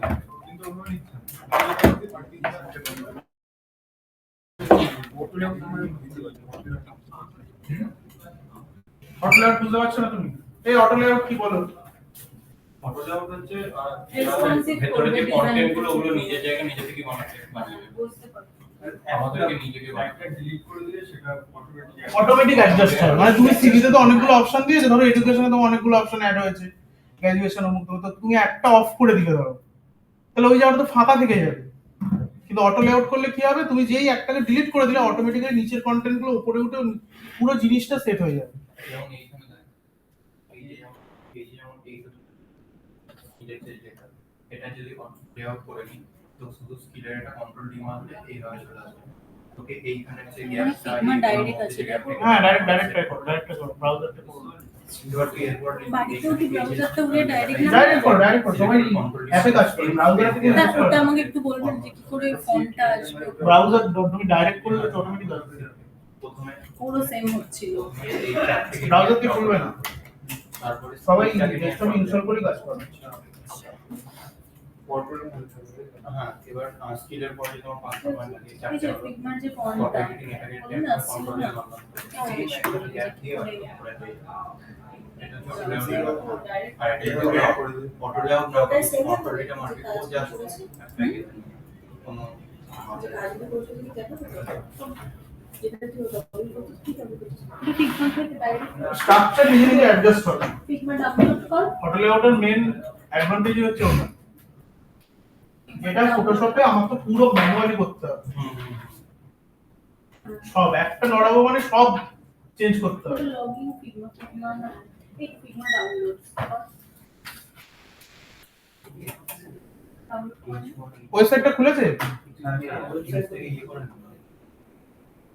অটো লেআউট বুঝতে পারছো না তুমি? এই অটো লেআউট কি বলো? অটো লেআউট হচ্ছে Responsive ভেতরে যে করবে, কন্টেন্ট design গুলো ওগুলো করবে। নিজের জায়গা নিজে থেকে বানাবে। বুঝতে পারছি। আমাদেরকে নিজেকে বানাতে অটোমেটিক অ্যাডজাস্ট হয়, মানে তুমি সিভিতে তো অনেকগুলো অপশন দিয়েছে, ধরো এডুকেশনে তো অনেকগুলো অপশন অ্যাড হয়েছে, গ্র্যাজুয়েশন অমুক তো তুমি একটা অফ করে দিলে ধরো, তাহলে ওই জায়গাটা তো ফাঁকা থেকে যাবে। কিন্তু অটো লেআউট করলে কি হবে, তুমি যেই একটাকে ডিলিট করে দিলে অটোমেটিক্যালি নিচের কন্টেন্ট গুলো উপরে উঠে পুরো জিনিসটা সেট হয়ে যাবে। যেমন এইখানে দেখ এই যে যেমন এই এটা যদি লেআউট করে নিই তো শুধু স্কিলের একটা কন্ট্রোল ডি মারলে এইভাবে চলে আসবে। তোকে এইখানে যে গ্যাপটা Figma direct আছে, হ্যাঁ ডাইরেক্ট ট্রাই করো ব্রাউজারটা করো। এবার তুই এরপর বাড়িতেও কি ব্রাউজারটা উড়ে ডাইরেক্ট না? ডাইরেক্ট করো সবাই অ্যাপে কাজ করো, ব্রাউজারে থেকে না, ওটা আমাকে একটু বলবেন যে কি করে ফন্টটা আসবে। ব্রাউজার তুমি ডাইরেক্ট করলে তো অটোমেটিক আসবে, প্রথমে পুরো সেম হচ্ছিল। এই ট্যাব থেকে ব্রাউজার কি খুলবে না, তারপরে সবাই ডেস্কটপ ইনস্টল করে কাজ করো। হ্যাঁ এবার স্কিলের পরে তোমার পাঁচটা পয়েন্ট লাগে এই চারটে যে হলো ফিগমার যে ফন্টটা এডিটিং এটাকে বলুন না, ছিল কন্ট্রোল না? দিয়ে মারলাম গ্যাপ দিয়ে করে দেই এটা তো আর এটা অটো লেআউট না ওটা same কন্ট্রোল এটা মারবে ও জাস্ট কোনো কাজগুলো করতে কি দেখো যেটা তুই ওটা বলি কি করতে ফিগমা থেকে ডাইরেক্ট স্ট্রাকচার নিজে নিজে অ্যাডজাস্ট হবে। ফিগমা ডাউনলোড কর। অটো লেআউটের মেন অ্যাডভান্টেজ হচ্ছে ওটা, যেটা ফটোশপে আমার তো পুরো ম্যানুয়ালি করতে হবে, সব একটা নড়াবো মানে সব চেঞ্জ করতে হবে। লগইন ফিগমা না, এই ফিগমা ডাউনলোড কর। ওয়েবসাইটটা খুলেছে,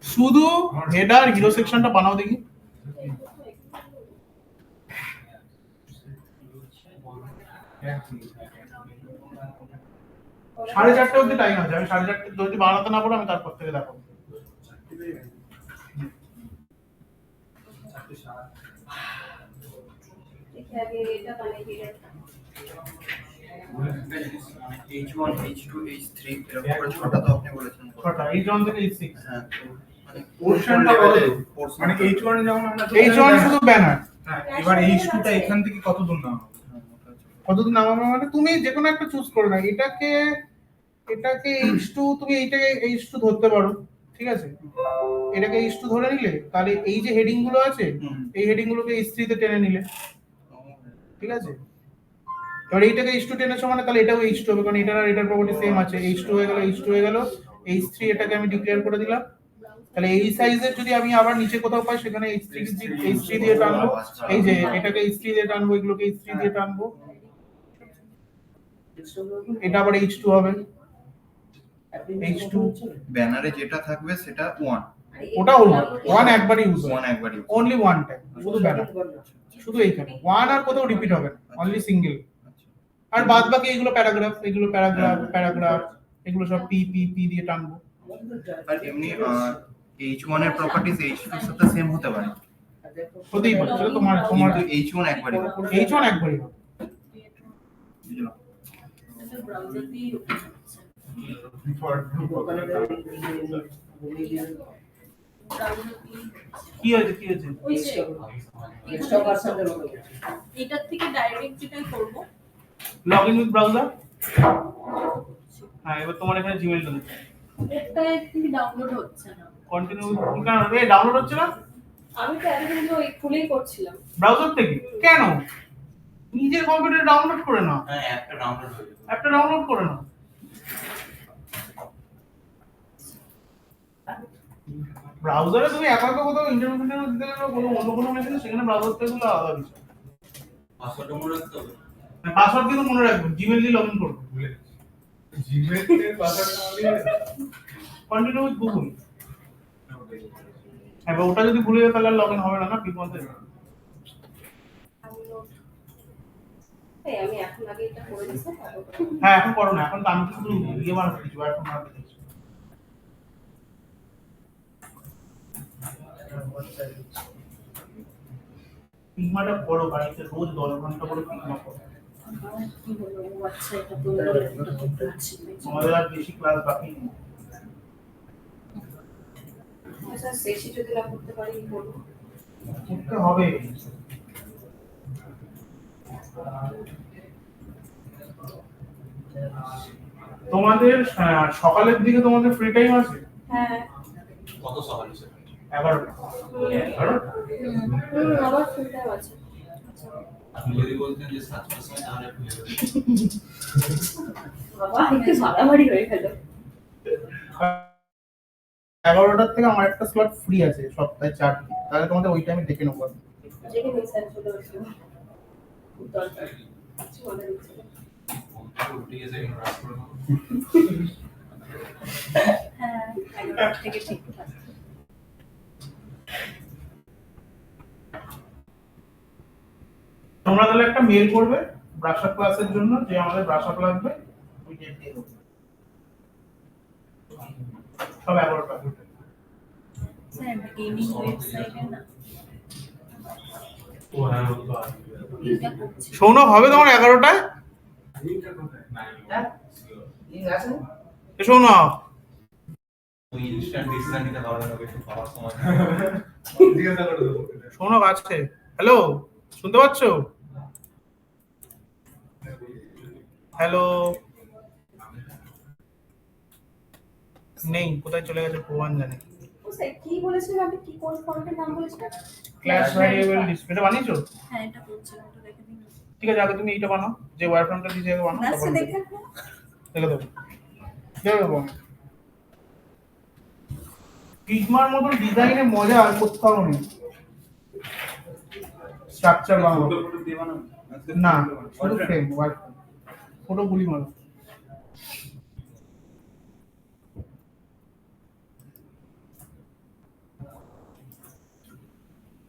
শুধু হেডার হিরো সেকশনটা বানাও দেখি। 4:30 অবধি টাইম আছে, আমি 4:30 যদি বানাতে না পারো আমি তারপর থেকে দেখাবো। দেখি আগে এটা বানিয়ে দিলে। H1, H2, H3 এরকম করে ছটা তো আপনি বলেছেন। ছটা H1 থেকে H6 হ্যাঁ, তো মানে পোর্শনটা কত দূর? মানে H1 যেমন আমরা H1 শুধু ব্যানার হ্যাঁ, এবার H2 টা এখান থেকে কত দূর নামাবো? কতদিন নামাবে মানে তুমি যে কোনো একটা চুজ করে না, এটাকে H2, তুমি এইটাকে H2 ধরতে পারো, ঠিক আছে? এটাকে H2 ধরে নিলে, তাহলে এই যে হেডিং গুলো আছে এই হেডিং গুলোকে H3 তে টেনে নিলে, ঠিক আছে? এবার এইটাকে H2 টেনেছো মানে তাহলে এটাও H2 হবে, কারণ এটার আর এটার প্রপার্টি সেম আছে। H2 হয়ে গেল, H2 হয়ে গেল, H3 এটাকে আমি ডিক্লেয়ার করে দিলাম। তাহলে এই সাইজের যদি আমি আবার নিচে কোথাও পাই সেখানে H3 দিয়ে টানবো, এই যে এটাকে H3 দিয়ে টানবো, এগুলোকে H3 দিয়ে টানবো, এটা আবার H2 হবে। H2 ব্যানারে যেটা থাকবে সেটা 1 ওটা হলো 1 একবারই ইউজ হয়, 1 একবারই অনলি ওয়ান টাইম, শুধু ব্যানার, শুধু এইখানে 1 আর কোথাও রিপিট হবে না, অনলি সিঙ্গেল। আর বাদ বাকি এগুলো প্যারাগ্রাফ, প্যারাগ্রাফ এগুলো সব পি পি পি দিয়ে টানবো। আর এমনি H1 এর প্রপার্টিজ H2 এর সাথে সেম হতে পারে, হতেই পারে, সেটা তোমার কিন্তু H1 একবারই হবে। H1 একবারই হবে। বুঝলাম। ব্রাউজার দিয়ে কি হয়েছে ওই যে এক্সট্রা পার্সেন্টের মতো এটার থেকে ডাইরেক্ট যেটাই করব লগ ইন উইথ ব্রাউজার। হ্যাঁ, এবার তোমার এখানে জিমেইল টা দিতে এটা কি ডাউনলোড হচ্ছে না। কন্টিনিউ, কেন রে ডাউনলোড হচ্ছে না আমি তো এতদিন তো ওই খুলেই করছিলাম। ব্রাউজার থেকে? কেন? নিজের কম্পিউটারে ডাউনলোড করে নাও, হ্যাঁ, অ্যাপটা ডাউনলোড হয়ে যাবে। অ্যাপটা ডাউনলোড করে নাও। ব্রাউজারে তুমি একা কোথাও ইন্টারনেট দিতে গেলে কোনো অন্য কোনো মেশিনে, সেখানে ব্রাউজার থেকে গুলো আলাদা বিষয়। পাসওয়ার্ডটা মনে রাখতে হবে। পাসওয়ার্ড কিন্তু মনে রাখবে, জিমেইল দিয়ে লগইন করবে। জিমেইল এর পাসওয়ার্ডটা আমাদের কন্টিনিউ উইথ গুগল। এবার ওটা যদি ভুলে যায় তাহলে লগইন হবে না, না বিপদে। আমি এখন আগে এটা করে দিচ্ছি, তারপর হ্যাঁ, এখন করো না, এখন তো আমি তো শুধু ইয়ে বানাতে দিচ্ছি, এখন বানাতে দিচ্ছি। পিগমাটা বড়, বাড়িতে রোজ 10 ঘন্টা করে পিগমা করো। কি হলো? ও আচ্ছা, এটা তো এটা করতে হচ্ছে। আমাদের আর বেশি ক্লাস বাকি নেই। আচ্ছা শেষে যদি না করতে পারি কি করবো? করতে হবে। তোমাদের সকালের দিকে তোমাদের ফ্রি টাইম আছে? হ্যাঁ। কত সকালে স্যার? 11টা। আবার ফুল টাইম আছে। আপনি যদি বলতেন যে 7টার সময় তাহলে একটু লেট হতো। বাবা একটু মারামারি হয়ে গেল। 11টার থেকে আমার একটা স্লট ফ্রি আছে সপ্তাহে 4 দিন, তাহলে তোমাদের ওই টাইমে ডেকে নেবো। যেখানে স্যার চলে আসবে। খুব দরকার। কিছু মনে হচ্ছে না। উঠে গেছে এখন রাত করে দেবো। হ্যাঁ, 11 থেকে ঠিক থাকে। তোমরা তাহলে একটা মেল করবে ব্রাশআপ ক্লাসের জন্য, যে আমাদের ব্রাশআপ লাগবে, ওই ডেট দিয়ে দেবো। সব 11টা। স্যার গেমিং ওয়েবসাইটে না ও হ্যাঁ, ও তো আছে। এটা করছি। সৌনক হবে তোমার 11টায়? ঠিক আছে সৌনক ওই ইনস্ট্যান্ট ডিসিশন নিতে পারবে না, একটু পাওয়ার সময়। জিজ্ঞাসা করে দেবো। সৌনক আছে? হ্যালো, শুনতে পাচ্ছো? হ্যালো, নেই, কোথায় চলে গেছে ভগবান জানে। ও স্যার কি বলেছিলেন আপনি, কি কোন ফন্টের নাম বলেছিলেন? ক্লাস ভ্যারিয়েবল ডিসপ্লে, এটা বানিয়েছো? হ্যাঁ, এটা করছি, ওটা দেখে দিন। ঠিক আছে, আগে তুমি এইটা বানাও, যে ওয়্যারফ্রেমটা দিয়েছে আগে বানাও, আচ্ছা, তারপর দেখেন না। দেখে দেবো। দেখে দেবো। ফিগমার মতো ডিজাইনের মজা আর কোথাও নেই। স্ট্রাকচার বানাবো ফটো দিয়ে বানাবো? না, শুধু ফ্রেম, ওয়্যারফ্রেম, ফটো গুলি মারো।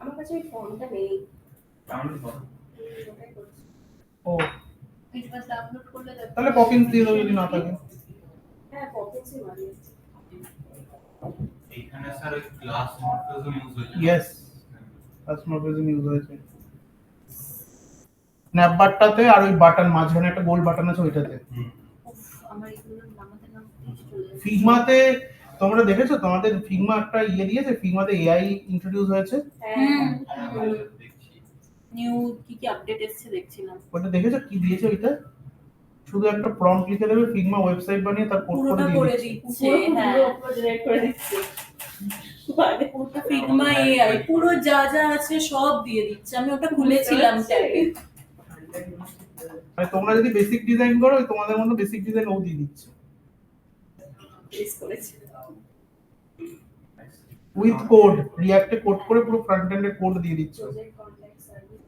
আমার কাছে ওই ফর্মটা নেই। ডাউনলোড করো। ওটাই করছি। ও, এটা আপলোড করলে দেখো। তাহলে পপিন্স দিয়ে দেবো যদি না থাকে। হ্যাঁ পকেটসই বানিয়েছি। এইখানে স্যার ওই ক্লাস মর্ফিজম ইউজ হয়েছে। ইয়েস, কাস্টমার প্রেজেন্ট ইউজ হয়েছে। স্ন্যাপ বারটাতে আর ওই বাটন মাঝখানে একটা গোল বাটন আছে ওইটাতে। উফ, আমার এগুলো নামাতে চলে যাচ্ছে। ফিগমাতে তোমরা দেখেছো তোমাদের ফিগমা একটা ইয়ে দিয়েছে, ফিগমাতে এআই ইন্ট্রোডিউস হয়েছে, হুম, দেখছি নিউ কি আপডেট এসেছে দেখছিলাম। ওটা দেখেছো কি দিয়েছে ওইটা? শুধু একটা প্রম্পট লিখে দেবে, ফিগমা ওয়েবসাইট বানিয়ে তার কোড করে পুরোটা দিয়ে করে দিচ্ছে। দিচ্ছে, হ্যাঁ জেনারেট করে দিচ্ছে মানে ওটা ফিগমা এআই পুরো যা যা আছে সব দিয়ে দিচ্ছে। আমি ওটা খুলেছিলাম ট্যাবে। মানে তোমরা যদি বেসিক ডিজাইন করো ওই তোমাদের মতো বেসিক ডিজাইন ও দিয়ে দিচ্ছে রিলিজ করেছে। উইথ কোড, রিঅ্যাক্টে কোড করে পুরো ফ্রন্ট এন্ডে কোড দিয়ে দিচ্ছে। প্রজেক্ট কন্ট্যাক্ট সার্ভিস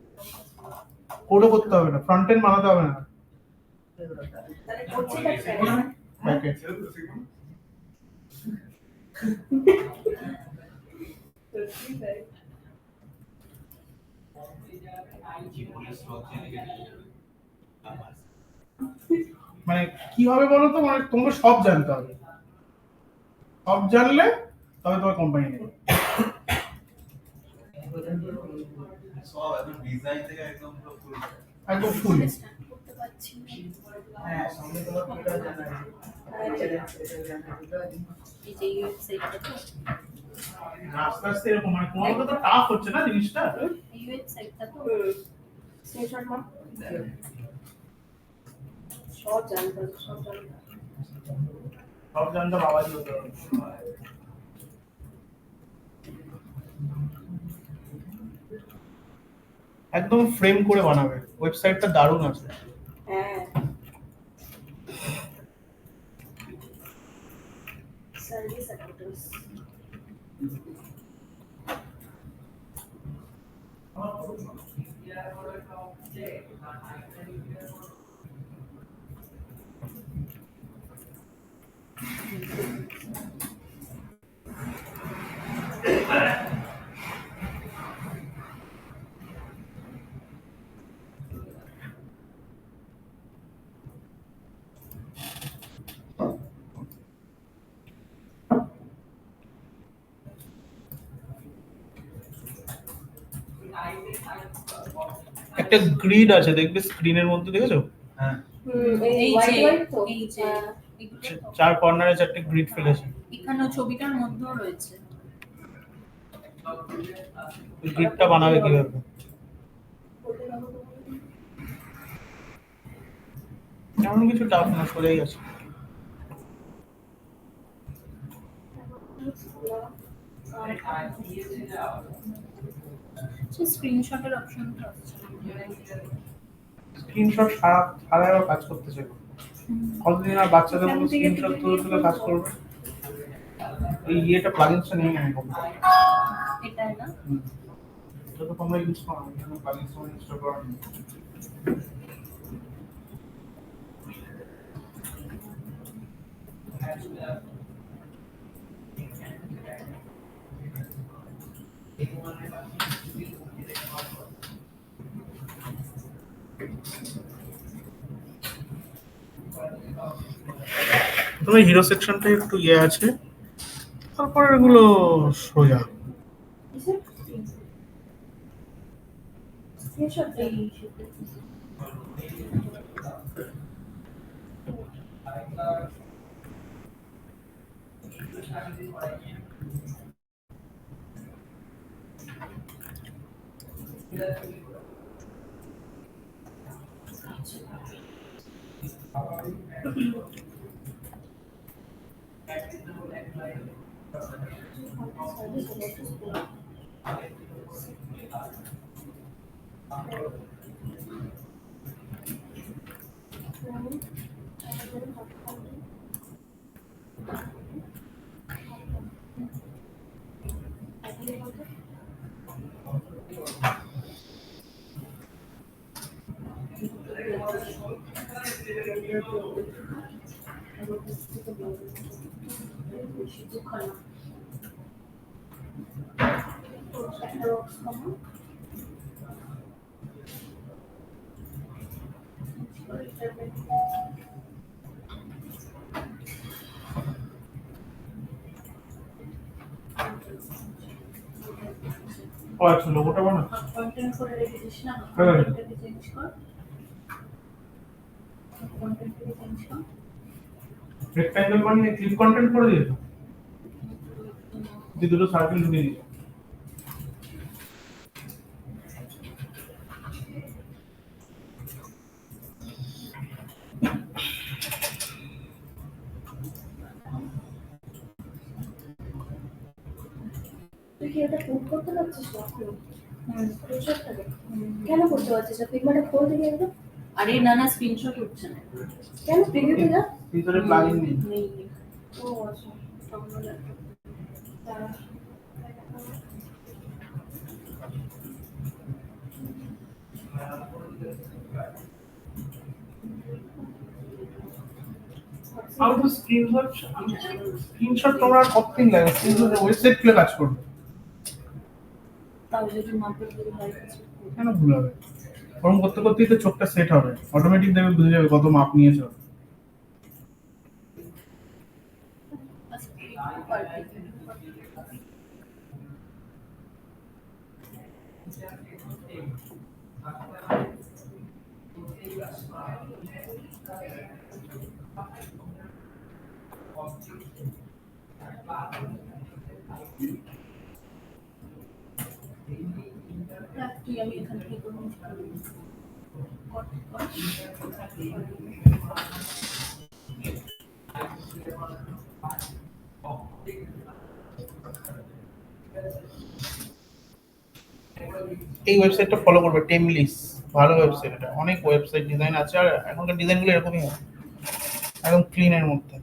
কোডও করতে হবে না, ফ্রন্ট এন্ড বানাতে হবে না, তাহলে করছে কাজ ব্যাকএন্ড। জীবনের স্ট্রাকচার লিখে মানে কি হবে বলো তো, মানে তোমাকে সব জানতে হবে, সব জানলে তবে তোমার কোম্পানি নেবে। সব একদম ডিজাইন থেকে একদম পুরো ফুল একদম ফুল। স্টার্ট করতে পারছি না। হ্যাঁ সঙ্গে তোমার কোনটা জানা আছে এই যে ওয়েবসাইটটা তো, আস্তে আস্তে এরকম মানে তোমার মতো তো টাফ হচ্ছে না জিনিসটা। এই ওয়েবসাইটটা তো স্ক্রিনশট মার সব জানতে হবে, সব জানতে হবে। সব জানতে বাবাই হতে হবে। একদম ফ্রেম করে বানাবে, ওয়েবসাইটটা দারুণ আছে। হ্যাঁ সার্ভিস অ্যাকাউন্টস একটা গ্রিড আছে দেখবে স্ক্রিনের মধ্যে, দেখেছো? হ্যাঁ এই হোয়াইট যে হোয়াইট তো এই যে হ্যাঁ। এগুলো তো। চার কর্নারে চারটে গ্রিড ফেলেছে, এখানেও ছবিটার মধ্যেও রয়েছে। ওই গ্রিডটা বানাবে কিভাবে? এমন কিছু টাফ না, সোজাই আছে। স্ক্রিনশটের অপশনটা আছে। স্ক্রিনশট সারা কাজ করতে চাই, কতদিন আর বাচ্চাদের মতো স্ক্রিনশট তুলে তুলে কাজ করবে। এই ইয়েটা প্লাগইনসটা নিয়ে নেয় কোম্পানি, এটাই না? এটা তো তোমরা ইউজ করো, এখানে প্লাগইনস ইনস্টল করা নেই। তবে হিরো সেকশনটা একটু ইয়ে আছে, তারপরে এগুলো সোজা। স্ক্রিনশট এই ও আচ্ছা লোগোটা বানা। কন্টেন্ট করে রেখেছিস না, হ্যাঁ। কন্টেন্টটাকে চেঞ্জ কর, কন্টেন্টটাকে চেঞ্জ কর। রেক্ট্যাঙ্গেল বানিয়ে ক্লিপ কন্টেন্ট করে দিয়েছো। যে দুটো সার্কেল ঢুকে দিয়েছো। তুই কি এটা পুট করতে পারছিস না এখন? স্ক্রিনশটটাকে কেন করতে পারছিস না? ফিগমাটা খোল দেখি একদম। আরে না না, স্ক্রিনশট উঠছে না। কেন প্রিভিউতে যা? ভিতরে প্লাগইন নেই। নেই। ও আচ্ছা, সামনে ল্যাপটপ। দাঁড়া। হাউ টু স্ক্রিনশট তোমরা কতদিন লাগে? স্ক্রিনশট ওয়েবসাইট খুলে কাজ করবে। তাও যদি মাপের দিকে হয় কিছু। কেন ভুল হবে? ওরকম করতে করতেই তো চোখটা সেট হবে, অটোমেটিক দেবে, বুঝে যাবে কত মাপ নিয়েছো। তুই আমি এখান থেকে করবো। এই ওয়েবসাইটটা ফলো করবে, টেমলিস, ভালো ওয়েবসাইট এটা। অনেক ওয়েবসাইট ডিজাইন আছে, আর এখনকার ডিজাইনগুলো এরকমই হয়, একদম ক্লিনের মধ্যে।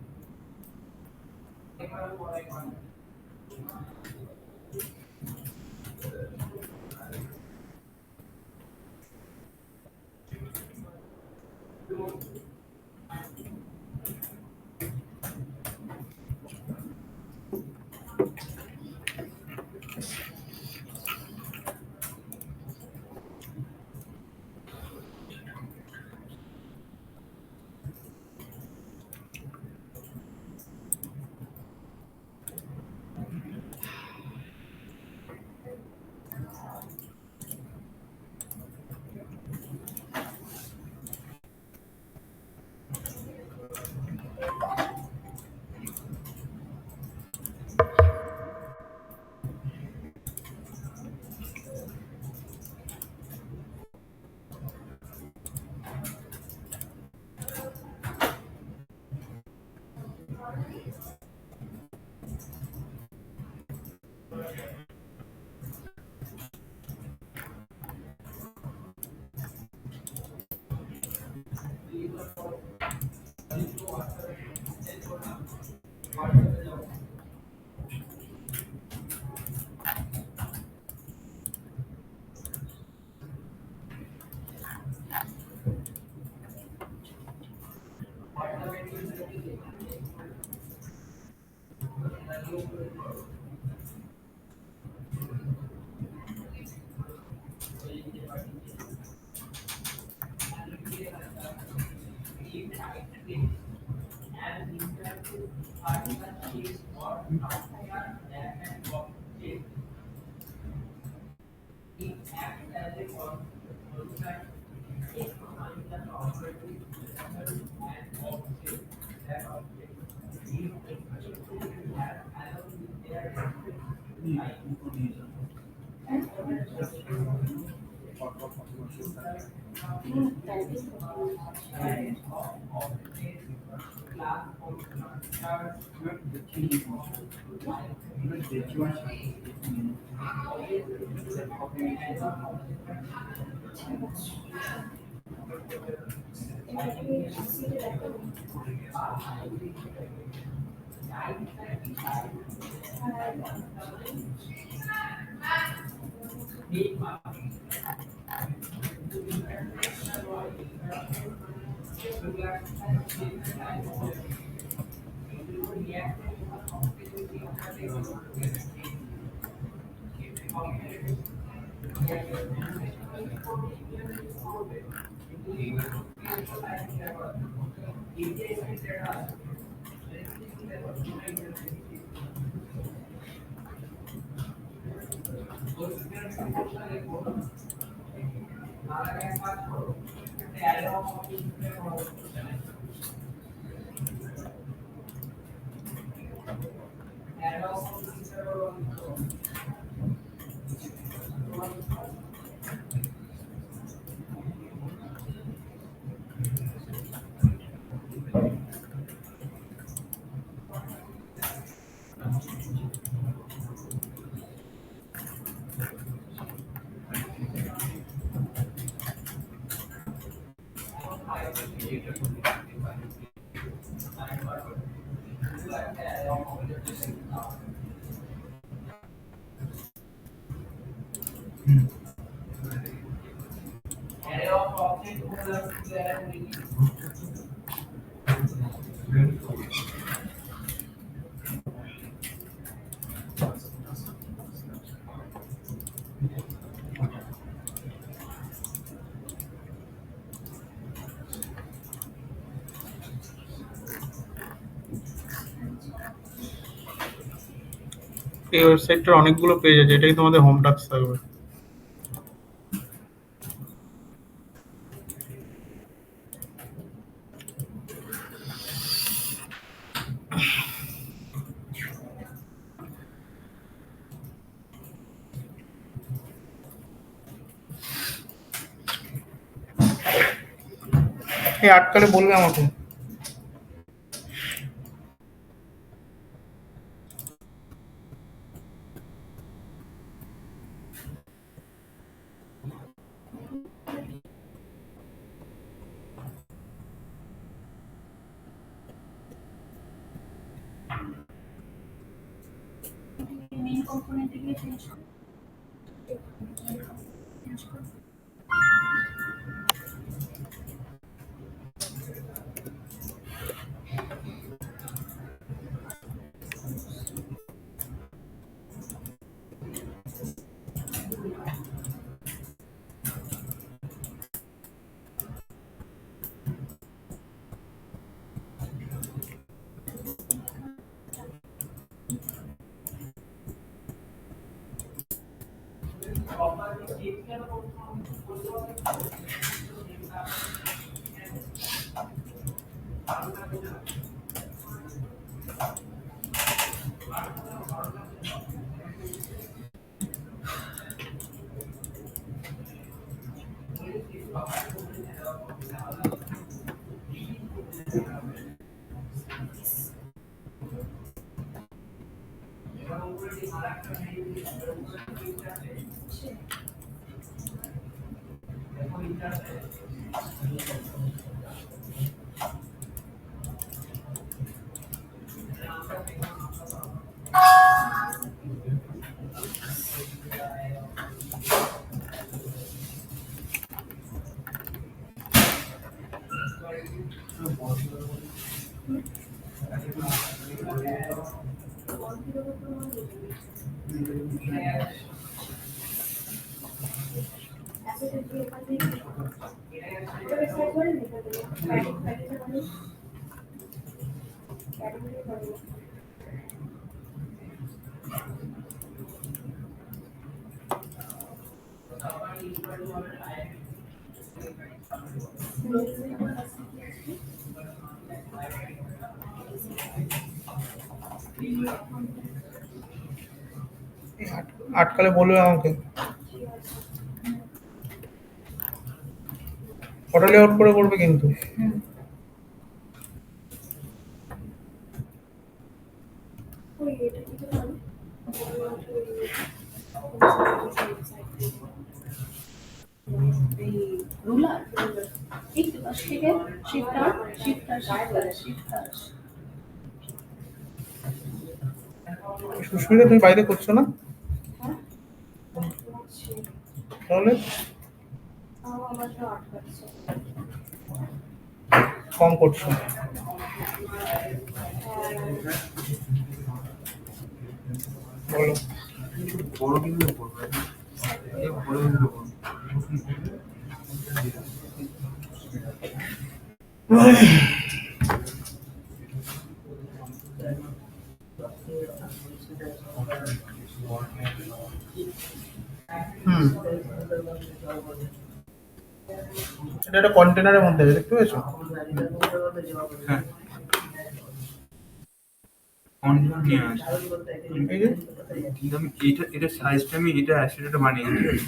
এই ওয়েবসাইটটার অনেকগুলো পেজ আছে, এটাই তোমাদের হোম টাস্ক থাকবে। এই আটকালে বলবে আমাকে। মেইন কম্পোনেন্টে গিয়ে চেঞ্জ করো। আটকালে বলবে আমাকে। অটো লেআউট করে করবে কিন্তু। ওই এটা কি করে হবে? এই রুলার এই তো পাশ থেকে শিফটার সুস্মিতা তুমি বাইরে করছো না হ্যাঁ তাহলে? আমার তো আটকাচ্ছে। কম করছো। বলো। বড় কিন্তু করবে বড় কিন্তু করবে এটা একটা কন্টেনারের মধ্যে আছে, দেখতে পেয়েছো? হ্যাঁ অনেক নিয়ে আসে এই যে কিন্তু আমি এটা সাইজটা আমি এটা অ্যাসিডটা বানিয়ে দিই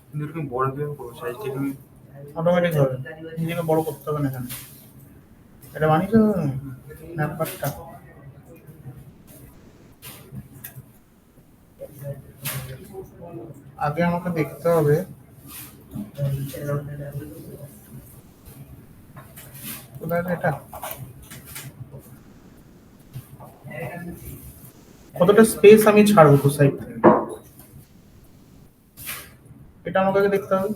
কিন্তু এরকম বড় করে করবো সাইজটা আমি অটোমেটিক হবে, নিজেকে বড় করতে হবে না এখানে। এটা বানিয়েছো নাম্বারটা? আগে আমাকে দেখতে হবে কোথায় আছে এটা, কতটা স্পেস আমি ছাড়বো তো সাইড থেকে, এটা আমাকে আগে দেখতে হবে।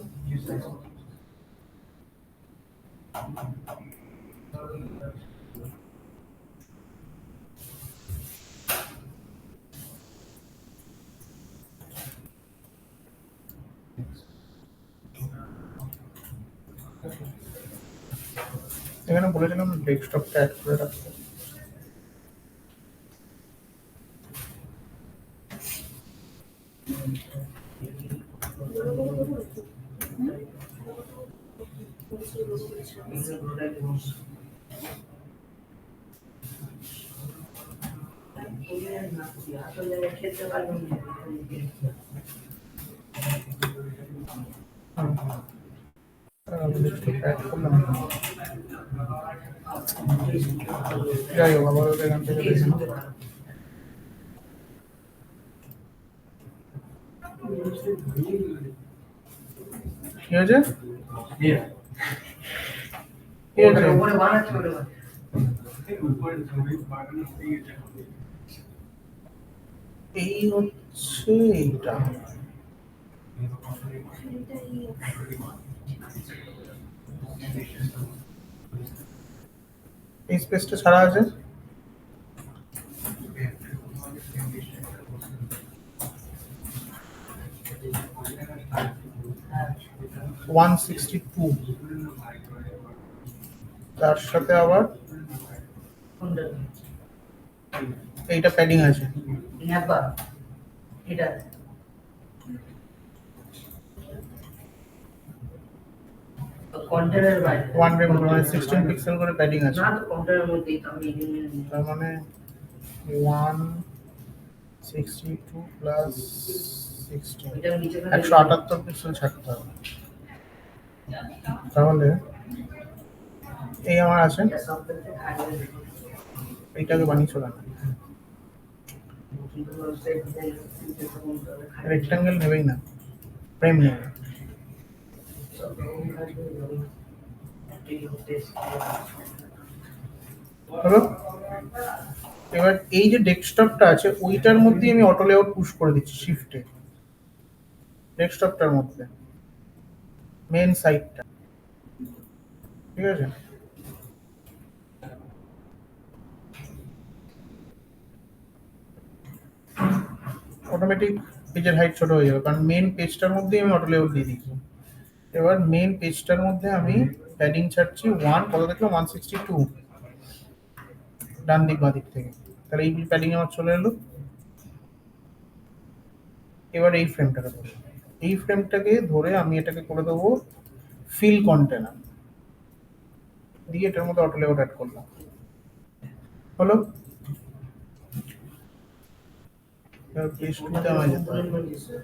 এখানে বলেছিলাম ডেস্কটপটা অ্যাড করে রাখতে। ডেস্কটপটা অ্যাড করলাম, যাই হোক আবার এখান থেকে দেখে নাও। কি হয়েছে? কি হয়েছে? এই হচ্ছে এইটা, এই স্পেসটা ছাড়া আছে। ওয়ান 162, তার সাথে আবার এইটা প্যাডিং আছে। কন্টেনার বাইরে ওয়ান রেম মানে 16 পিক্সেল করে প্যাডিং আছে, না তো কন্টেনার মধ্যেই তো আমি তার মানে 162 প্লাস 16, এটা নিচে 178 পিক্সেল ছাড়তে হবে। তাহলে এই আমার আছে, এইটাকে বানিয়েছো কেন? রেক্টাঙ্গেল নেবেই না, ফ্রেম নেবে। হলো? এবার এই যে ডেস্কটপটা আছে ওইটার মধ্যেই আমি অটো লেআউট পুশ করে দিচ্ছি শিফটে, ডেস্কটপটার মধ্যে মেন সাইটটা, ঠিক আছে? অটোমেটিক পেজের হাইট ছোট হয়ে যাবে কারণ মেন পেজটার মধ্যেই আমি অটো লেআউট দিয়ে দিচ্ছি। এবার মেন পেজটার মধ্যে আমি প্যাডিং ছাড়ছি কত দেখলাম 162 ডান দিক বাঁ দিক থেকে, তাহলে এই প্যাডিং আমার চলে এলো। এবার এই ফ্রেমটাকে ধরে, এই ফ্রেমটাকে ধরে আমি এটাকে করে দেবো ফিল কন্টেনার দিয়ে এটার মধ্যে অটো লেআউট অ্যাড করলাম, হলো? এবার পেজ টুতে আমায় যেতে হবে, ঠিক আছে?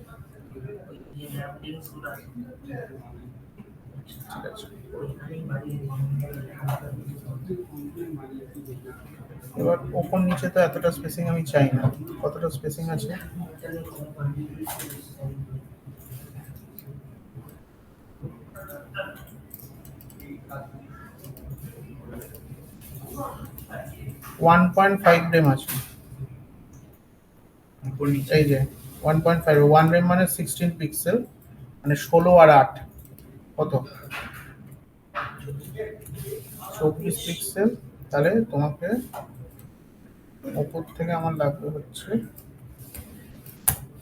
এবার ওপর নিচে তো এতটা স্পেসিং আমি চাই না, কতটা স্পেসিং আছে? ওয়ান 1.5 রেম আছে, এই যে 1.5, 1 রেম মানে 16 পিক্সেল, মানে 16 আর 8 কত 24 পিক্সেল। তাহলে তোমাকে উপর থেকে আমার লাগবে হচ্ছে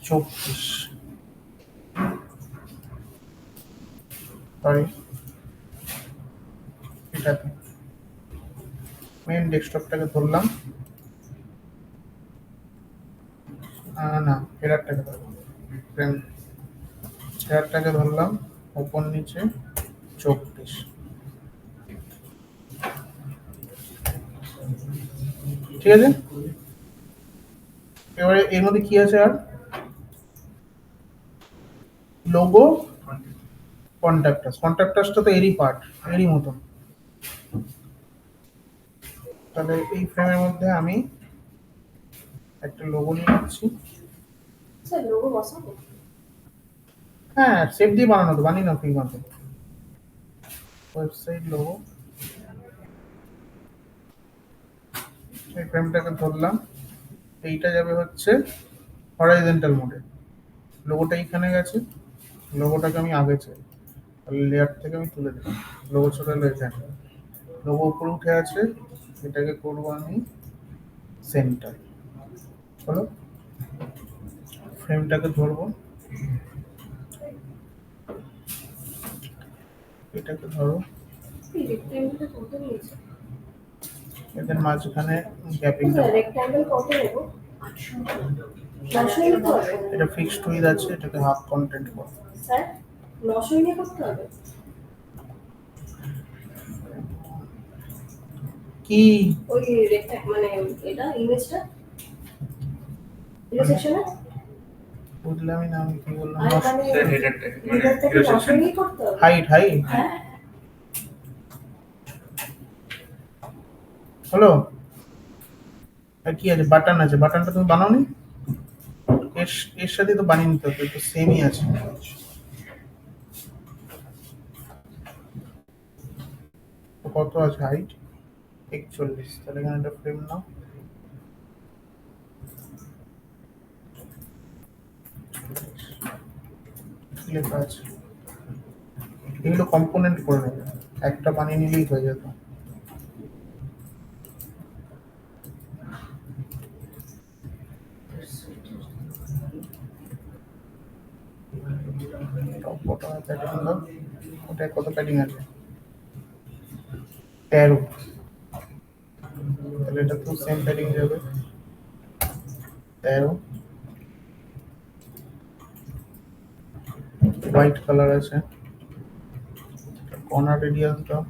24, সরি এটাতে মেন ডেস্কটপটাকে ধরলাম, না হেডারটাকে ধরলাম, ফ্রেম হেডারটাকে ধরলাম, ওপর নিচে নিচে 34। ঠিক আছে, এবারে এর মধ্যে কি আছে আর লোগো কন্ট্রাক্টাসটা তো এরই পার্ট, এরই মতন। তাহলে এই ফ্রেমের মধ্যে আমি একটা লোগো নিয়ে নিচ্ছি। স্যার লোগো বসাবো? হ্যাঁ, সেভ দিয়ে বানানো তো, বানিয়ে নাও ফিল্মাতে। ওয়েবসাইট লোগো, এই ফ্রেমটাকে ধরলাম, এইটা যাবে হচ্ছে হরাইজন্টাল মোডে। লোগোটা এইখানে গেছে, লোগোটাকে আমি আগে চাই, তাহলে লেয়ার থেকে আমি তুলে দিলাম, লোগো চলে এলো এখানে। লোগো উপরে উঠে আছে, এটাকে করবো আমি সেন্টার। হলো, ফ্রেমটাকে ধরবো, এটাকে ধরো, এই রেক্ট্যাঙ্গেলটা কত নিয়েছে? এদের মাঝখানে গ্যাপিংটা, রেক্ট্যাঙ্গেল কত নেবো? 900 নিতে হবে? এটা ফিক্সড উইথ আছে, এটাকে হাফ কন্টেন্ট করো। স্যার 900 নিয়ে করতে হবে? কি ওই মানে এটা ইমেজটা ইলাস্ট্রেশনে বুঝলামই না আমি কি বললাম। আর মানে স্যার হেডারটা হেডারটাকে 900 নিয়ে করতে হবে? হাইট হ্যাঁ হলো, আর কি আছে, বাটন আছে, বাটনটা তুমি বানাওনি? এর এর সাথে তো বানিয়ে নিতে হবে, তো সেমই আছে। তো কত আছে হাইট? 41। তাহলে এখানে একটা ফ্রেম নাও, কি লেখা আছে, এগুলো কম্পোনেন্ট করে নেবে, একটা বানিয়ে নিলেই হয়ে যেত। ওটা প্যাডিং দাও, ওটা কত প্যাডিং আছে? 13। তাহলে এটা তো সেম প্যাডিং যাবে, 13। হোয়াইট কালার আছে, কর্নার রেডিয়াস দাও,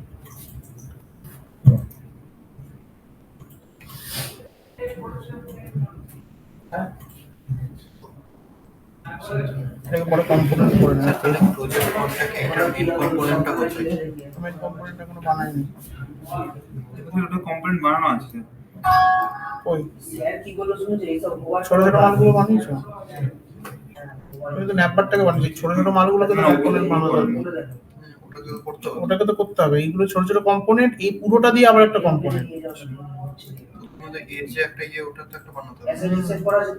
এটাকে বড় কম্পোনেন্ট করে নেবে। প্রজেক্ট কোডটাকে এটার মেইন কম্পোনেন্টটা কোথায়? মেন কম্পোনেন্ট এখনো বানাইনি। ওটা কম্পোনেন্ট বানানো আছে। ওই স্যার কি বললো শুনেছো এইসব হওয়ার ছোট ছোট মালগুলো বানিয়েছো, তুমি তো ন্যাপবারটাকে বানিয়েছো, ছোট ছোট মালগুলোকে তো কম্পোনেন্ট বানানো দরকার। ওটাকে করতে হবে। ওটাকে তো করতে হবে, এইগুলো ছোট ছোট কম্পোনেন্ট, এই পুরোটা দিয়ে আবার একটা কম্পোনেন্ট। আমাদের এর যে একটা ইয়ে, ওটা তো একটা বানাতে হবে। অ্যাসাইনমেন্ট সেট করা আছে?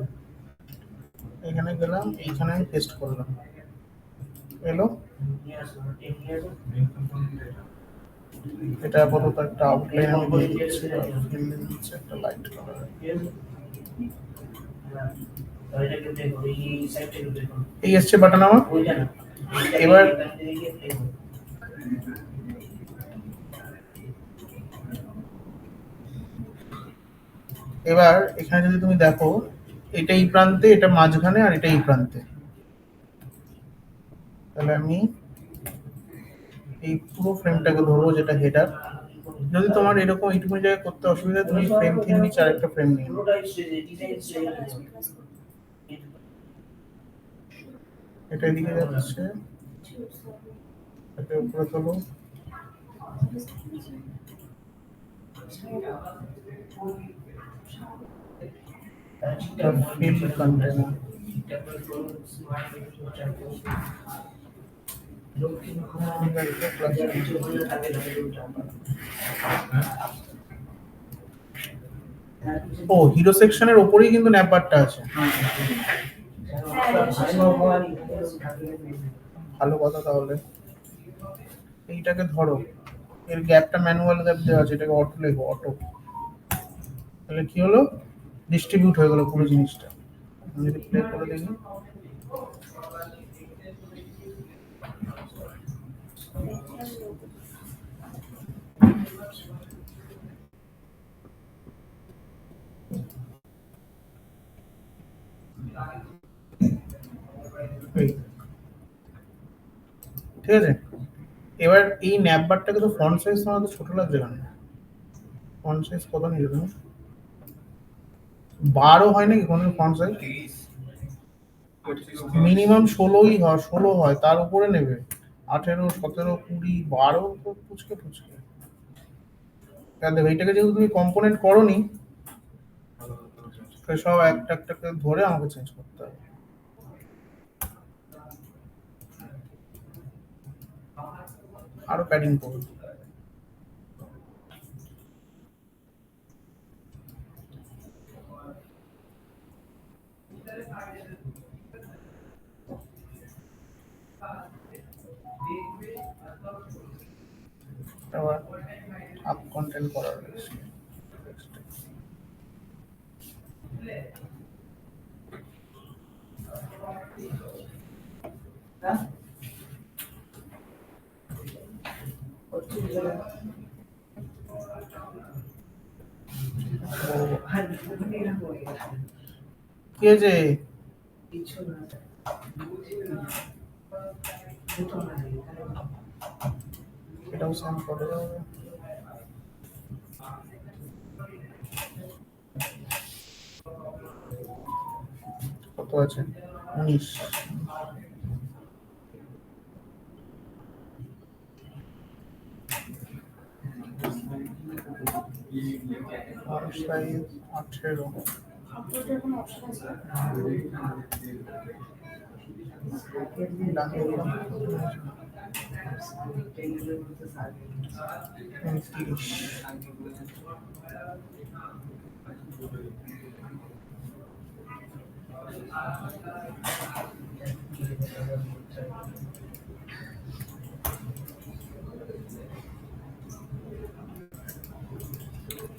এখানে গেলাম, এইখানে আমি পেস্ট করলাম, এলো। এটা আপাতত একটা আউটলাইন আমি দিয়ে দিচ্ছি, ফিল দিচ্ছি একটা লাইট কালার। এই এসছে বাটন আমার। এবার এবার এখানে যদি তুমি দেখো, এটা এই প্রান্তে, এটা মাঝখানে, আর এটা এই প্রান্তে। তাহলে আমি এই পুরো ফ্রেমটাকে ধরবো, যেটা হেডার। যদি তোমার এরকম এইটুকু জায়গায় করতে অসুবিধা, তুমি ফ্রেম থিম নিচে আরেকটা ফ্রেম নিয়ে নাও। এটা এদিকে যাচ্ছে, এটা উপরে তোলো, ফিল কন্টেনার। ও, হিরো সেকশনের উপরেই কিন্তু ন্যাপবারটা আছে। ভালো কথা, তাহলে এইটাকে ধরো, এর গ্যাপটা ম্যানুয়াল গ্যাপ দেওয়া আছে, এটাকে অটো লেখো, অটো। তাহলে কি হলো, ডিস্ট্রিবিউট হয়ে গেল পুরো জিনিসটা। আমি যদি প্লে করে দেখি, এই, ঠিক আছে। এবার এই ন্যাপবারটাকে তো ফন্ট সাইজ তোমার তো ছোট লাগছে কেন? ফন্ট সাইজ কত নিলে তুমি? 12 হয় নাকি কোনো ফন্ট সাইজ? 30 মিনিমাম 16ই হয়, 16 হয়, তার উপরে নেবে? 18, 17, 20, 12 তো পুচকে পুচকে। তাহলে এইটাকে যেহেতু তুমি কম্পোনেন্ট করোনি, তো সব একটা একটা করে ধরে আমাকে চেঞ্জ করতে হবে। আরো প্যাডিং করবো। আবার আপ কন্টেন্ট করার রয়েছে। কি হয়েছে? এটাও সেন্ড করে দেবো। কত আছে? 19। সাইজ 18। ওটার কোনো অপশন আছে? ডান দিকে 29।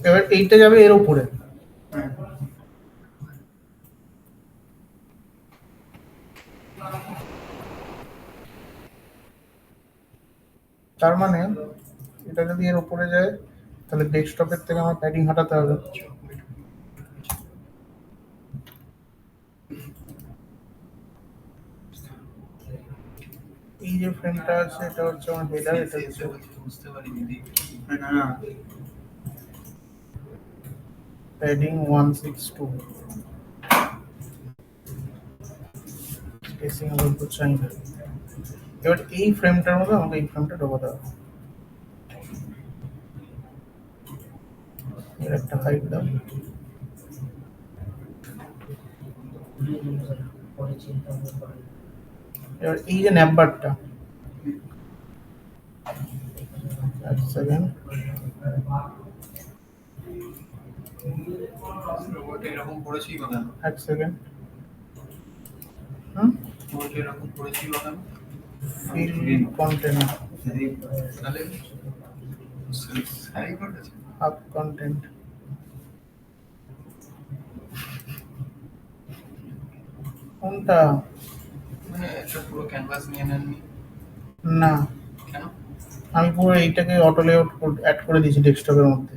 এবার এইটা যাবে এর উপরে। তার মানে এটা যদি এর উপরে যায় তাহলে ডেস্কটপের থেকে আমার প্যাডিং হটাতে হবে। এই যে ফ্রেমটা আছে এটা হচ্ছে আমার হেডার, এটা হচ্ছে বুঝতে পারিনি দেখি। না না প্যাডিং 162, স্পেসিং আমি তো চাই না। এবার এই ফ্রেমটার মধ্যে আমাকে এই ফ্রেমটা ঢোকাতে হবে। এর একটা হাইট দাও। এবার এই যে ন্যাপবারটা, এক সেকেন্ড, ওটা এরকম করেছি বা কেন? এক সেকেন্ড। ওটা এরকম করেছি বা কেন? ফিল কন্টেন্ট, তাহলে সাই করেছে। আপ কন্টেন্ট, কোনটা? মানে একটা পুরো ক্যানভাস নিয়ে নেননি না, কেন? আমি পুরো এইটাকে অটো লেআউট অ্যাড করে দিয়েছি ডেস্কটপের মধ্যে।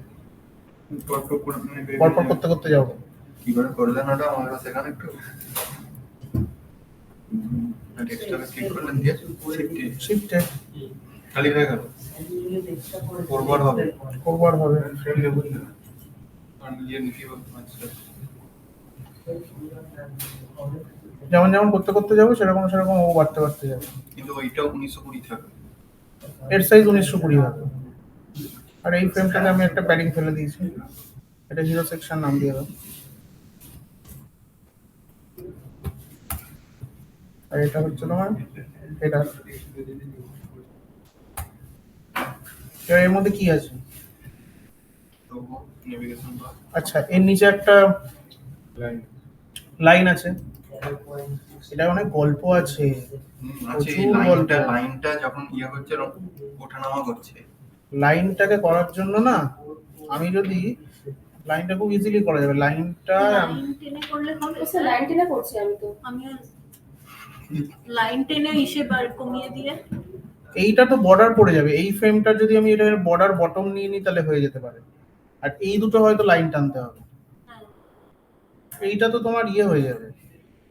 পরপর করে মানে পরপর করতে করতে যাবো। কি করে করলেন ওটা আমার কাছে এখানে একটু ডেস্কটপে ক্লিক করলেন দিয়ে শিফটে খালি হয়ে গেল। ফরওয়ার্ড হবে ফরওয়ার্ড হবে। ফ্রেম দেবো আর নিজে নিতে আচ্ছা যেমন যেমন করতে করতে যাবো সেরকম সেরকম ও বাড়তে বাড়তে যাবে। কিন্তু ওইটাও 1920 থাকবে। এর সাইজ 1920 হবে। আর এই ফ্রেমটাতে আমি একটা প্যাডিং ফেলে দিয়েছি, এটা হিরো সেকশন নাম দিয়ে দাও। আর এটা হচ্ছে তোমার হেডার। এবার এর মধ্যে কি আছে? লোগো, নেভিগেশন বার, আচ্ছা, এর নিচে একটা লাইন আছে। এটা অনেক গল্প আছে, আছে এই প্রচুর গল্প। লাইনটা যখন ইয়ে হচ্ছে ওঠানামা করছে। লাইনটাকে করার জন্য না, আমি যদি লাইনটা খুব ইজিলি করা যাবে। লাইনটা লাইন টেনে করলে হবে? স্যার 19 এ করছি আমি তো। আমিও লাইন টেনে ইসে বার কমিয়ে দিয়ে এইটা তো বর্ডার পড়ে যাবে। এই ফ্রেমটা যদি আমি এটা বর্ডার বটম নিয়ে নিই তাহলে হয়ে যেতে পারে। আর এই দুটো হয়তো লাইন টানতে হবে। হ্যাঁ। এইটা তো তোমার ইয়ে হয়ে যাবে,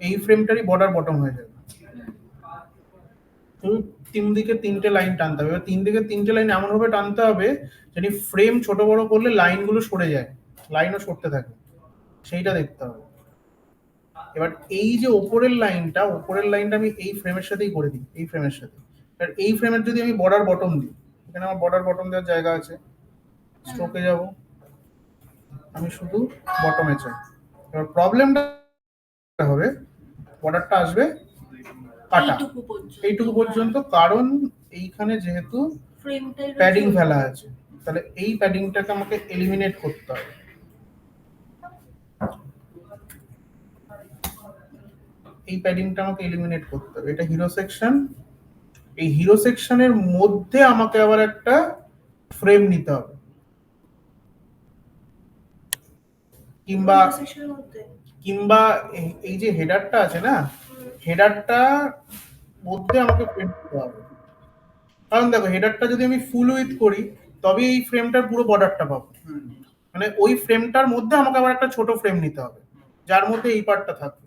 এই ফ্রেমটারই বর্ডার বটম হয়ে যাবে। তুমি দিকে 3টে লাইন টানতে হবে। এবার 3 দিকে 3টে লাইন এমন ভাবে টানতে হবে যেটি ফ্রেম ছোট বড় করলে লাইনগুলো সরে যায়, লাইনও সরতে থাকে, সেইটা দেখতে হবে। এবার এই যে ওপরের লাইনটা আমি এই ফ্রেমের সাথেই করে দিই, এই ফ্রেমের সাথে। এবার এই ফ্রেমের যদি আমি বর্ডার বটম দিই, এখানে আমার বর্ডার বটম দেওয়ার জায়গা আছে, স্ট্রোকে যাব, আমি শুধু বটমে চাই। এবার প্রবলেমটা হবে বর্ডারটা আসবে কাটা এইটুকু পর্যন্ত, কারণ এইখানে যেহেতু ফ্রেমটাই প্যাডিং ফেলা আছে, তাহলে এই প্যাডিংটাকে আমাকে এলিমিনেট করতে হবে। এই প্যাডিংটা আমাকে এলিমিনেট করতে হবে। এটা হিরো সেকশন, এই হিরো সেকশনের মধ্যে আমাকে আবার একটা ফ্রেম নিতে হবে, কিংবা সেকশনের মধ্যে কিংবা এই যে হেডারটা আছে না, হেডারটা মধ্যে আমাকে ফ্রেম নিতে হবে। কারণ দেখো হেডারটা যদি আমি ফুল উইথ করি তবে এই ফ্রেমটার পুরো বর্ডারটা পাবো, মানে ওই ফ্রেমটার মধ্যে আমাকে আবার একটা ছোট ফ্রেম নিতে হবে যার মধ্যে এই পার্টটা থাকবে।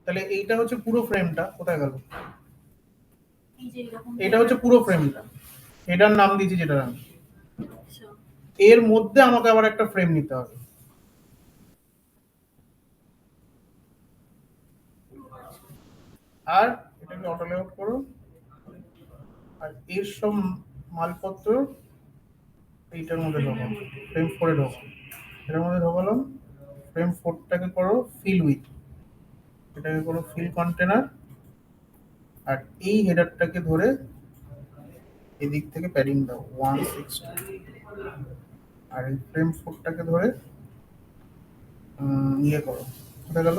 তাহলে এইটা হচ্ছে পুরো ফ্রেমটা, কোথায় গেল, এই যে এরকম এটা হচ্ছে পুরো ফ্রেমটা, হেডার নাম দিয়েছি যেটা আমি, আচ্ছা, এর মধ্যে আমাকে আবার একটা ফ্রেম নিতে হবে। আর এটাকে অটো লেআউট করো, আর এর সব মালপত্র এইটার মধ্যে ঢোকাও, ফ্রেম 4 এ ঢোকাও, এটার মধ্যে ঢোকালাম। ফ্রেম 4টাকে করো ফিল উইথ, এটাকে করো ফিল কন্টেনার, আর এই হেডারটাকে ধরে এদিক থেকে প্যাডিং দাও 160, আর এই ফ্রেম 4টাকে ধরে ইয়ে করো, কোথায় গেল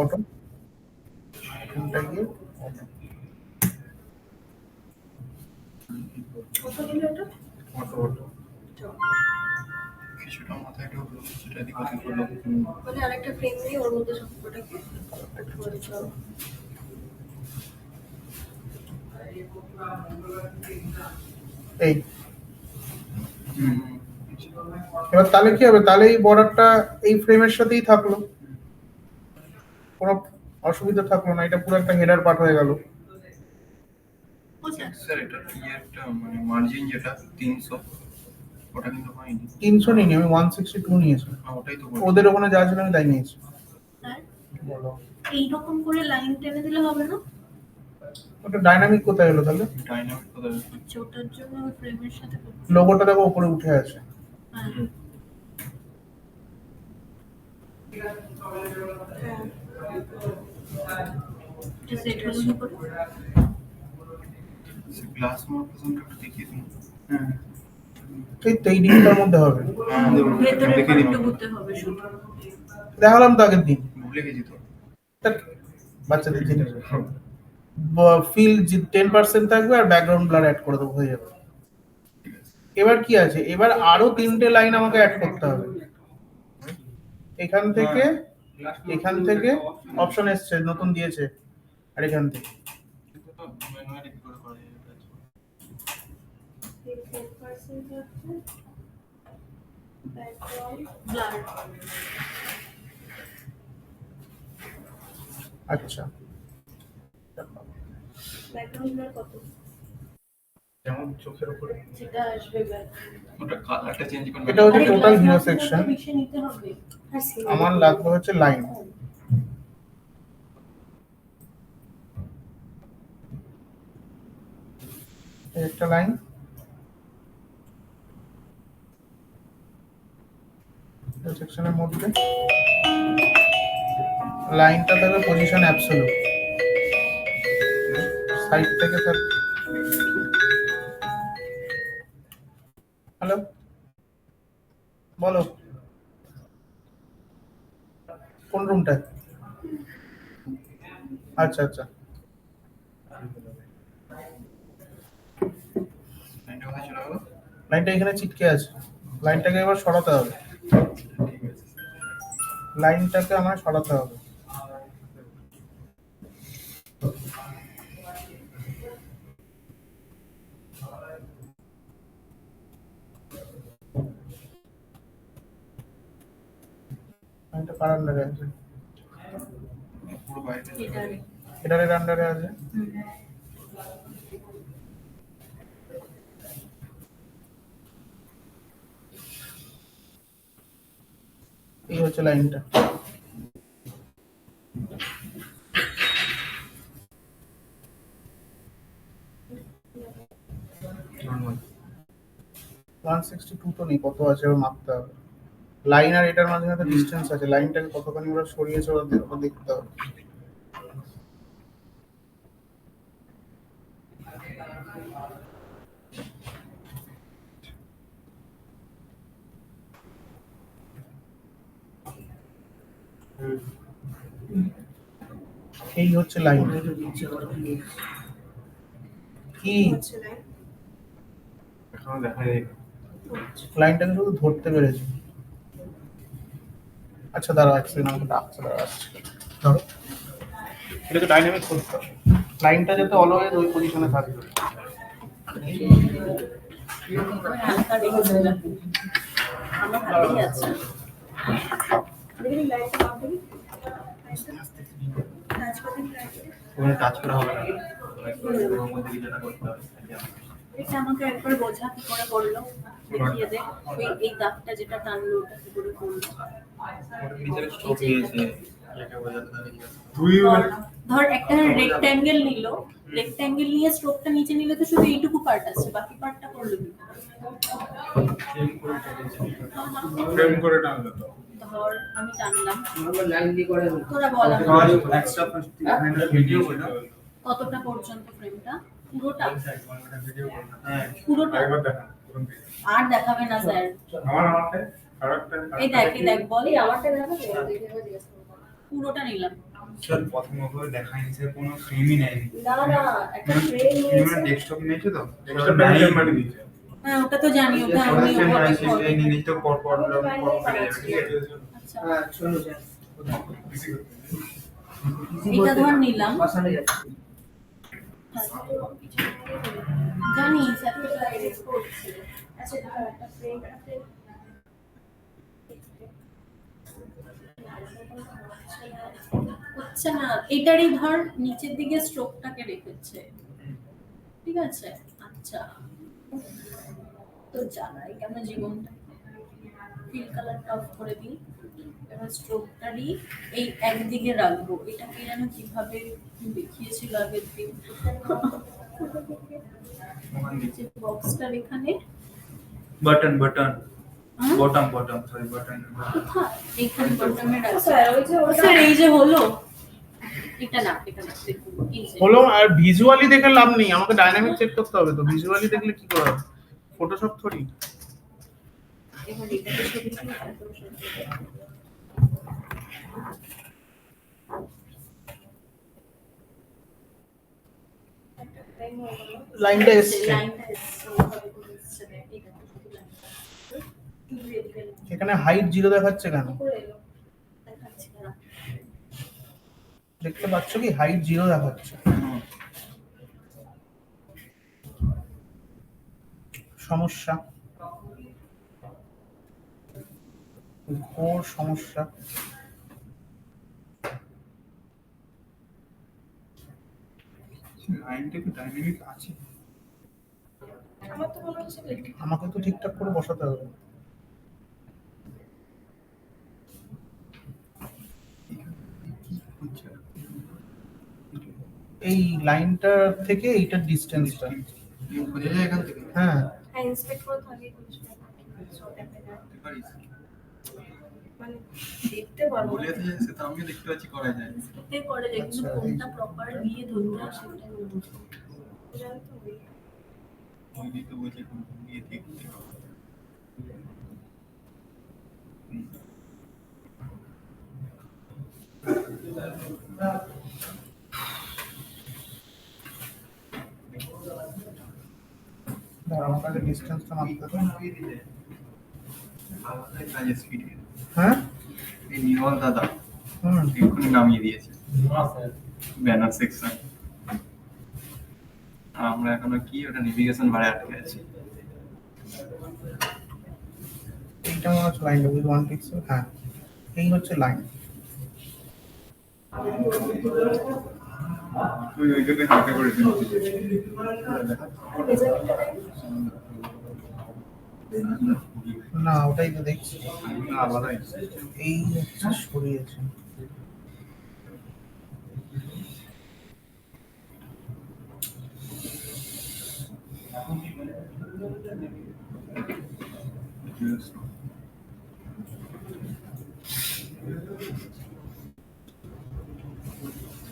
অটো, ফ্রেমটা গিয়ে অটো, কত দিল এটা? অটো কিছুটা মাথায় ঢুকলো, কিছুটা এদিক ওদিক হলো। মানে আরেকটা ফ্রেম দিয়ে ওর মধ্যে সবকটাকে বলতে হবে। এই। এবার তাহলে কি হবে, তাহলে এই বর্ডারটা এই ফ্রেমের সাথেই থাকলো, কোনো অসুবিধা থাকলো না, এটা পুরো একটা হেডার পার্ট হয়ে গেল। বুঝলে? স্যার এটা ইয়েরটা মানে মার্জিন যেটা 300 ওটা কিন্তু হয়নি। 300 নিইনি আমি, 162 নিয়েছি। ওটাই তো ওদের ওখানে যা ছিল আমি তাই নিয়েছি। হ্যাঁ, বলো, এইরকম করে লাইন টেনে দিলে হবে না? ওটা ডাইনামিক কোথায় হলো তাহলে? ডাইনামিক কোথায়? আচ্ছা, ওটার জন্য ওই ফ্রেমের সাথে করতে লোগোটা দেখো উপরে উঠে আছে। হ্যাঁ। এটা সেট হলো কি করে? গ্লাস মর্ফিজমটা একটু দেখিয়ে দিন। হ্যাঁ এই তো এই ডিমটার মধ্যে হবে, ভেতরে দেখে দিন। একটু ঘুরতে হবে শুধু। দেখালাম তো আগের দিন। ভুলে গেছি তো। তা বাচ্চাদের জিনিস ফিল 10% থাকবে আর ব্যাকগ্রাউন্ড ব্লার অ্যাড করে দেবো, হয়ে যাবে। এবার কি আছে, এবার আরো 3টে লাইন আমাকে অ্যাড করতে হবে। এখান থেকে অপশন এসছে, নতুন দিয়েছে, আর এখান থেকে ম্যানুয়ালি কি করে করা যায় এটা? 10% থাকছে ব্যাকগ্রাউন্ড ব্লার। আচ্ছা ব্যাকগ্রাউন্ড কত? যেমন চোখের উপরে যেটা আসবে ব্যাকগ্রাউন্ড ওটা কালারটা চেঞ্জ করবে। এটা হচ্ছে টোটাল হিরো সেকশন, মিশে নিতে হবে। আমার লাগবে হচ্ছে লাইন। একটা লাইন, সেকশনের মধ্যে লাইনটা থাকবে পজিশন অ্যাবসলিউট, সাইড থেকে থাকবে। হ্যালো, বলো কোন রুমটায়? আচ্ছা আচ্ছা, লাইনটা কোথায় চলে গেল? লাইনটা এখানে চিটকে আছে, লাইনটাকে এবার সরাতে হবে, ঠিক আছে। লাইনটাকে আমার সরাতে হবে। লাইনটা কার আন্ডারে আছে? পুরো বাইরে এটারে। এটার আন্ডারে আছে। এই হচ্ছে লাইনটা। নর্মাল 162 তো নেই, কত আছে ওর মাপতে হবে। লাইন আর এটার মাঝে একটা ডিস্টেন্স আছে, লাইনটাকে কতখানি ওরা সরিয়েছে ওরা দেখতে হবে। এই হচ্ছে লাইন। কি এখনো দেখা যায় লাইনটাকে শুধু ধরতে পেরেছি। আচ্ছা দাঁড়াও, এক সেকেন্ড, আমাকে ডাকছে, দাঁড়াও আসছি। ধরো, এটাকে ডাইনামিক করতে হবে, লাইনটা যাতে অলওয়েজ ওই পজিশনে থাকে। হালকা রেখেছিলাম, আমার হাতেই আছে। দেখবি লাইটটা অফ দিবি কাজ করতে ওখানে টাচ করা হবে না, ওর মধ্যে যেটা করতে হবে। এটা আমাকে একবার বোঝা কি করে করলো, দেখিয়ে দে। ওই এই দাগটা যেটা টানলো ওটা কি করে করলো। ওর ভিতরে স্ট্রোক নিয়েছে, এটা বোঝাতে হবে। ধর একটা রেক্ট্যাঙ্গেল নিল, রেক্ট্যাঙ্গেল নিয়ে স্ট্রোকটা নিচে নিলে তো শুধু এইটুকু পার্ট আছে, বাকি পার্টটা করলো কি করে? ফ্রেম করে টানলো তো। ধর আমি টানলাম, লাইন দিয়ে করে তোরা বল আজ আমাকে এক্সট্রা ভিডিও করে দাও। কতটা পর্যন্ত ফ্রেমটা, পুরোটা ভিডিও করে দাও। পুরোটা একবার দেখা আর দেখাবে না স্যার। আমারটা আরেকটা এই দেখ বল, এই আমারটা দেখো দেখে জিজ্ঞেস করবো। পুরোটা নিলাম। স্যার প্রথম ওভাবে দেখায়নি, স্যার কোনো ফ্রেমই নেয়নি। না না একটা ফ্রেম ফ্রেমের নিয়েছে ডেস্কটপ নিয়েছে তো, একটা ব্যান্ডেল মারি দিয়েছে। হ্যাঁ ওটা তো জানি, ওটা আমি ওটা ফ্রেম ওভাবে আছে, করবো। সেই নিয়ে তো পর পর ফেলে যাবে, ঠিক আছে? আচ্ছা হ্যাঁ শোনো স্যার এটা ধর নিলাম, বসানো যাচ্ছে জানি স্যার তো এডিট করছে। আচ্ছা দেখো একটা ফ্রেম হচ্ছে না, এটারই ধর নিচের দিকে স্ট্রোকটাকে রেখেছে, ঠিক আছে? আচ্ছা তো জানাই কেমন জীবনটা, ফিল কালারটা অফ করে দিই। এবার স্ট্রোকটারই এই একদিকে রাখবো, এটাকে যেন কিভাবে দেখিয়েছিল আগের দিন। যে বক্সটার এখানে বাটন বাটন হ্যাঁ? Bottom sorry button. কোথায়? এইখানে বটমে রাখছি। স্যার ওই যে ওটা স্যার এই যে হলো, এটা না দেখুন এই যে হলো, আর ভিজুয়ালি দেখে লাভ নেই, আমাকে ডাইনামিক চেক করতে হবে। তো ভিজুয়ালি দেখলে কি করে হবে? ফটোশপ থরি। এবার এটাকে ছবি তুলে তারপর ছবি তুলে। লাইনটা এসছে, লাইনটা এসছে, ওভাবে করে এসছে, এটা শুধু লাইনটা। শুধু এদিকে এখানে হাইট 0 দেখাচ্ছে কেন? করে এলো দেখাচ্ছে না। দেখতে পাচ্ছ কি হাইট 0 দেখাচ্ছে? সমস্যা, ঘোর সমস্যা। লাইনটা কি ডাইনামিক আছে? আমার তো মনে হচ্ছে কি আমাকে তো ঠিকঠাক করে বসাতে হবে। এই লাইনটা থেকে এইটার ডিস্টেন্সটা, বোঝা যায় এখান থেকে? হ্যাঁ হ্যাঁ ইন্সপেক্ট করে থাকে মানে দেখতে পারবো বলে তো যায়, সেটা আমিও দেখতে পাচ্ছি করা যায়। এতে করে যে কিন্তু কোনটা প্রপার নিয়ে ধরতে হয় সেটাই বলবো। জানতো ওই দিকে বলছে গিয়ে দেখতে হবে। ধর আমার কাছে ডিস্টেন্সটা মাপতে হবে। আলাদা কাজে স্পিড। হ্যাঁ এই নির্মল দাদা হুম এক্ষুনি নামিয়ে দিয়েছে ব্যানার সেকশন। আমরা এখনো কি ওটা নেভিগেশন বারে আটকে আছি। এইটা মনে হচ্ছে লাইনটা উইথ 1 পিক্সেল। হ্যাঁ এই হচ্ছে লাইন। তুই ওইটাকে হালকা করে দিন। না ওটাই তো দেখছি, আলাদাই এই হচ্ছে সরিয়েছে।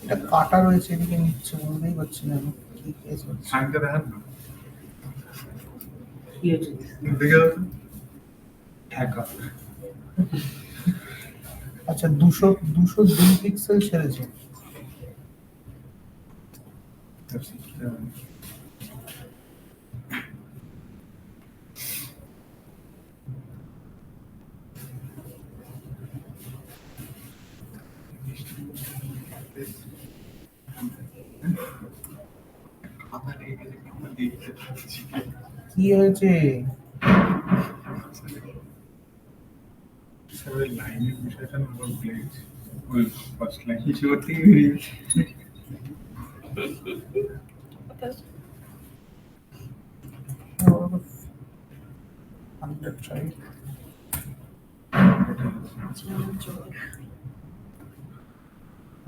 এটা কাটা রয়েছে, এদিকে নিচ্ছে বুঝতেই পারছি না আমি কি কেস হচ্ছে। সাইনটা দেখান না কি হয়েছে? দেখে দাও তো ঢাকা আচ্ছা 202 পিক্সেল ছেড়েছে। খাতা লেগে গেছে আমরা দেখতে পাচ্ছি কি হয়েছে? স্যার লাইনের বিষয়টা না আমরা ভুলে গেছি ওই ফার্স্ট লাইন হিসেবে থেকে বেরিয়ে গেছে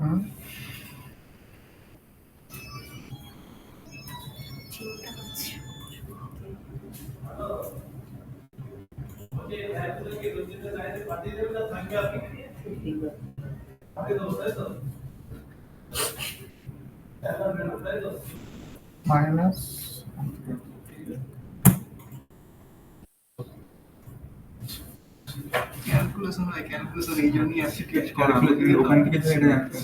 হুম? মাইনাস ক্যালকুলেশন হয় ক্যালকুলেশন এই জন্যই আসছে টেস্ট করা ওখান থেকে ছেড়ে যাচ্ছে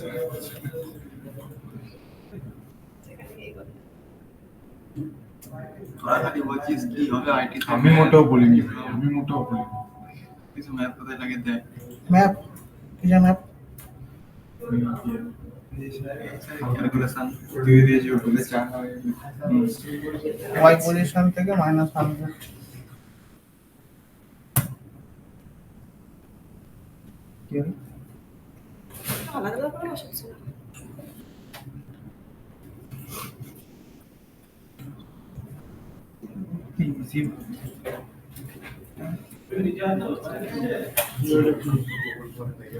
তোরা খালি বলছিস কি হবে আইটি আমি মোটেও বলিনি কিছু ম্যাথ কোথায় লাগে দেয় ম্যাপ, কি যে ম্যাপ? ক্যালকুলেশন দিয়ে দিয়েছি ওগুলো চা হয় ওয়াই পজিশন থেকে -100। কি হলো? আলাদা আলাদা করে বসাচ্ছি না।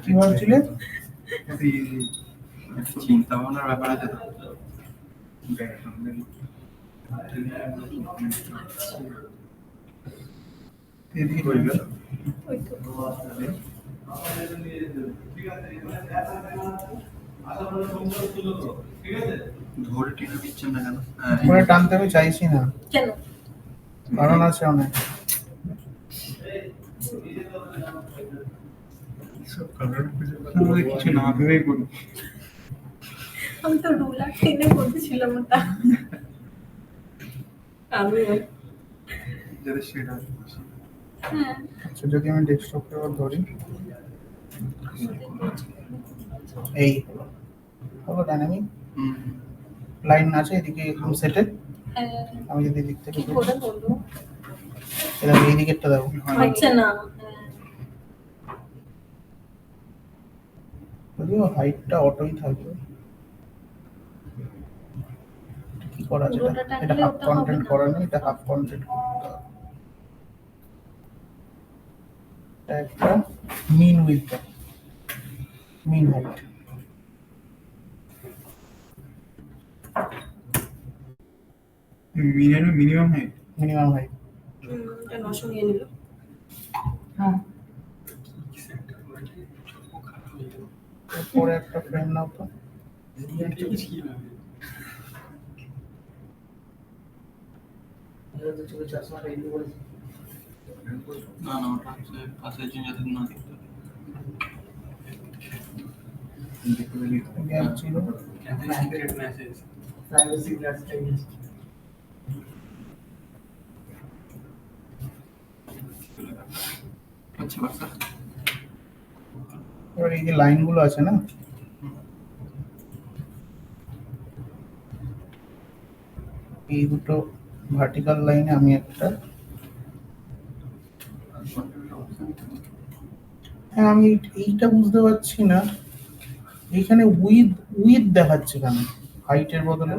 কি ভাবছিলে? চিন্তা ভাবনার ব্যাপার আছে তো এদিকে হয়ে গেল। ওই তো ধরে টেনে দিচ্ছেন না কেন করে টানতে আমি চাইছি না, কেন? কারণ আছে অনেক। কিছু না ভেবেই করুন আমি তো রুলার টেনে করছিলাম ওটা। আমি যাতে সেটা হ্যাঁ আচ্ছা যদি আমি ডেস্কটপ পেপার ধরি, এই হলো ডাইনামিক লাইন আছে এদিকে একদম সেটে। হ্যাঁ আমি যদি এদিক থেকে কি করে বলবো? এটা এই দিকেরটা দেবো, আচ্ছা না যদিও হাইটটা অটোই থাকবে। কি করা যায়? পুরোটা এটা টানলে হাফ ওটা কন্টেন্ট হবে না। করা নেই, এটা হাফ কন্টেন্ট করতে হবে। এটা একটা mean with mean height. Minimum height minimum height. এটা 900 নিয়ে নিল। হ্যাঁ পরে একটা ফ্রেম নাও তো। চশমাটা এনে বলেছি না না ওটা হচ্ছে পাশের জন্য যাতে না দেখতে গ্যাপ ছিল। প্রাইভেসি গ্লাসটা ইউজ আচ্ছা আচ্ছা এবার এই যে লাইনগুলো আছে না, এই দুটো ভার্টিক্যাল লাইনে আমি একটা, হ্যাঁ আমি এইটা বুঝতে পারছি না এইখানে উইথ উইথ দেখাচ্ছে কেন হাইটের বদলে?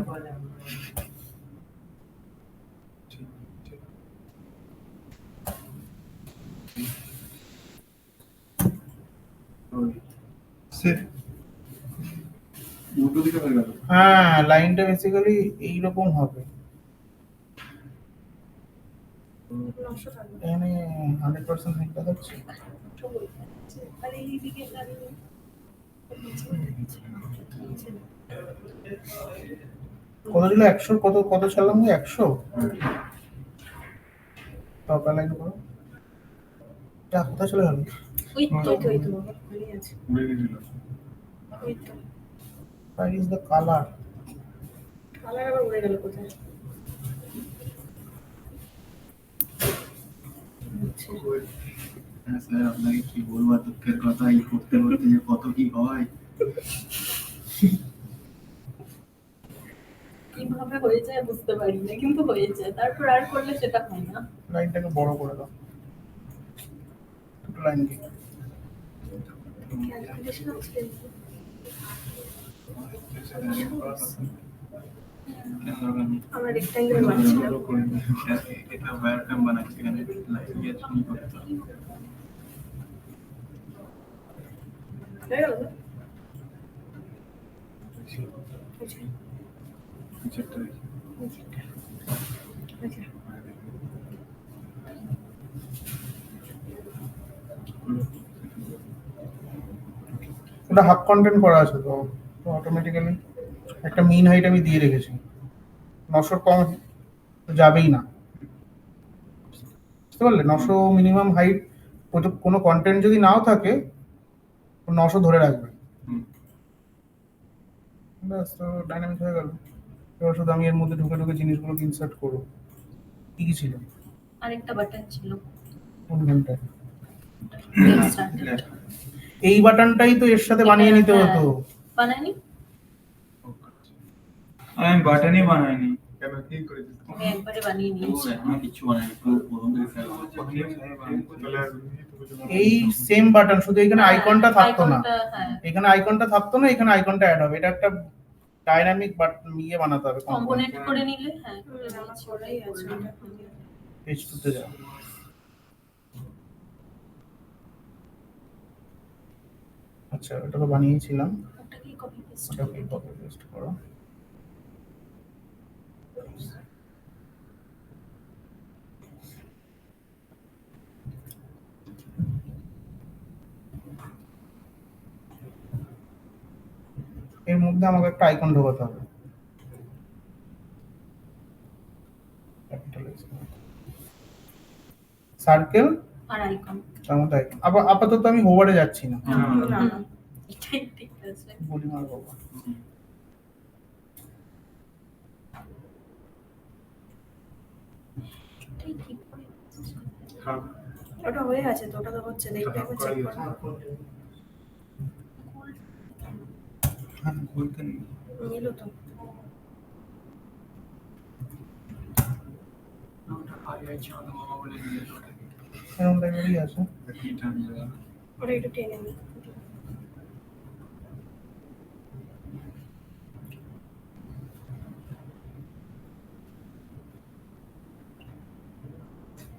উল্টো দিকে হয়ে গেল। হ্যাঁ, লাইনটা বেসিক্যালি এইরকম হবে। এখানে 100% হিট দেখাচ্ছে। আর এইদিকে দাঁড়িয়ে কত ছিল 100? কত ছাড়লাম? 100 টকা লাইন করো। এটা কোথায় চলে গেল? ওই তো ওই তো বাবা খালি আছে উড়ে গেছিল। ওই তো Where is the color? Colour আবার উড়ে গেল কোথায় হ্যাঁ স্যার, আপনাকে কি বলবো, আর দুঃখের কথা, এই করতে করতে যে কত কি হয়। কিভাবে হয়ে যায় বুঝতে পারি না, কিন্তু হয়ে যায়, তারপর আর করলে সেটা হয় না। লাইনটাকে বড় করে দাও। দুটো লাইন কি? ক্যালকুলেশন আছে কেন দরকার নেই। আমরা রেক্ট্যাঙ্গেল বানাচ্ছিলাম এটা ওয়্যারফ্রেম বানাচ্ছি, এখানে লাইন দিয়ে চুনি করতে হবে। হয়ে গেল না? পিকচারটা দেখি। আচ্ছা ওটা হাফ কন্টেন্ট করা আছে তো অটোমেটিক্যালি একটা মিন হাইট আমি দিয়ে রেখেছি। 900 কম তো যাবেই না, বুঝতে পারলে? 900 মিনিমাম হাইট। কোনো কন্টেন্ট যদি নাও থাকে 900 ধরে রাখবে। হুম। ব্যাস, তো ডাইনামিক হয়ে গেল। এবার শুধু আমি এর মধ্যে ঢুকে ঢুকে জিনিসগুলোকে ইনসার্ট করবো। কি কি ছিল আরেকটা বাটন ছিল কোন ঘন্টায়? Started। এই বাটনটাই তো এর সাথে বানিয়ে নিতে হতো। বানাইনি? আমি বাটনই বানাইনি। কেন কি করেছিস? আমি একবারে বানিয়ে নিয়েছি। আমি কিছু বানাইনি, পুরো প্রথম থেকে স্যার এই সেম বাটন, শুধু এখানে আইকনটা থাকতো না। আইকনটা, হ্যাঁ, এখানে আইকনটা থাকতো না, এখানে আইকনটা অ্যাড হবে। এটা একটা ডাইনামিক বাটন ইয়ে বানাতে হবে, কম্পোনেন্ট করে নিলে, হ্যাঁ, ওরাই আছে পেজ টুতে যাও। আচ্ছা, ওটা তো বানিয়েছিলাম। ওটাকে কপি পেস্ট ওটাকে কপি পেস্ট করো। এর মধ্যে আমাকে একটা আইকন ঢোকাতে হবে। সার্কেল আর আইকন। তার মধ্যে icon। আপাতত আমি হোভারে যাচ্ছি না, না এটাই ঠিক আছে। বলি মার বাবা। এটাই ঠিক করে। ওটা হয়ে আছে তো, ওটা তো হচ্ছে, দেখতে একবার চেক করো হ্যাঁ, বলতে নেই। এলো তো ওটা আগে চাঁদ মামা বলে দিয়েছে ওটাকে। এরকম টাইপেরই আছে। কি টানবে? ওটা একটু টেনে নি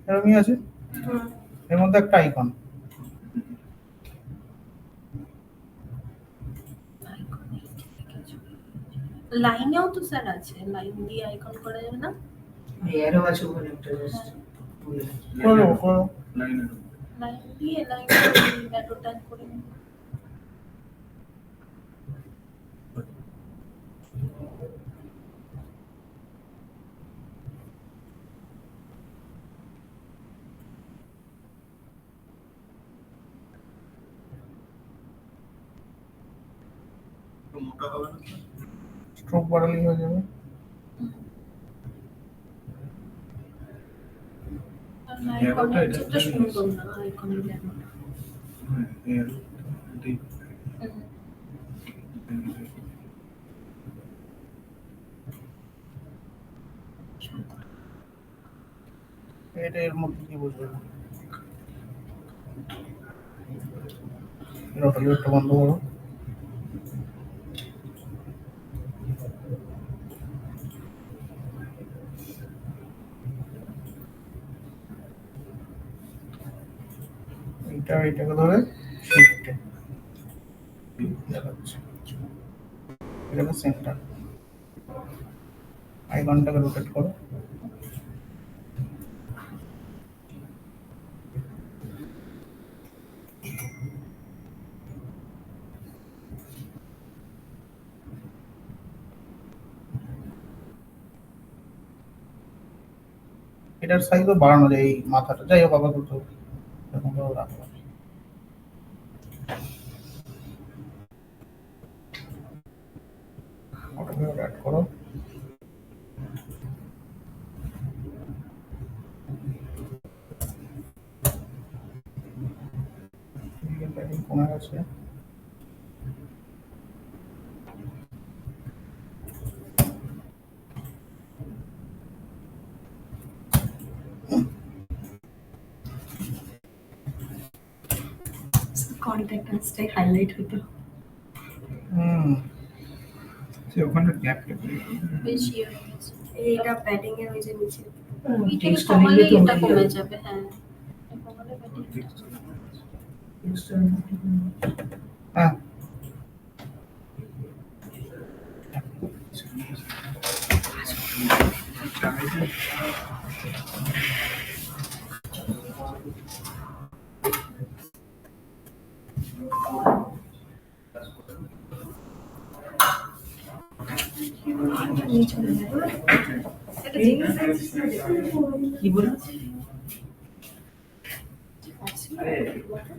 এরকমই আছে। এর মধ্যে একটা আইকন। লাইনেও তো স্যার আছে, লাইন দিয়ে আইকন করা যাবে না? এরও আছে ওখানে একটা জাস্ট করো করো। লাইনের লাইন দিয়ে লাইন এত টাইম করে নিন। একটু মোটা হবে না? স্ট্রোক বাড়ালেই হয়ে যাবে। আর আইকনের যেটা সুন্দর না, আইকনের লেখা। হ্যাঁ, এটাই। এটা এর মধ্যে কি বুঝবে না। রটারিটা বন্ধ করো। এটাকে ধরে শিফটে দেখাচ্ছে। এটাকে সেন্টার, আইকনটাকে রোটেট করো। এটার সাইজও বাড়ানো যায়, এই মাথাটা যাই হোক আপাতত এরকম ভাবে রাখলাম। ওটাকে অ্যাড করো। লাইটিং কমে গেছে। কন্ট্যাক্টসটাই হাইলাইট হতো সে ওখানে গ্যাপটা বেশি হয়ে গেছে। এইটা প্যাডিং এর ওই যে নিচে এটাকে কমালেই এটা কমে যাবে। হ্যাঁ, এটা কমালে padding টা হ্যাঁ কি বলি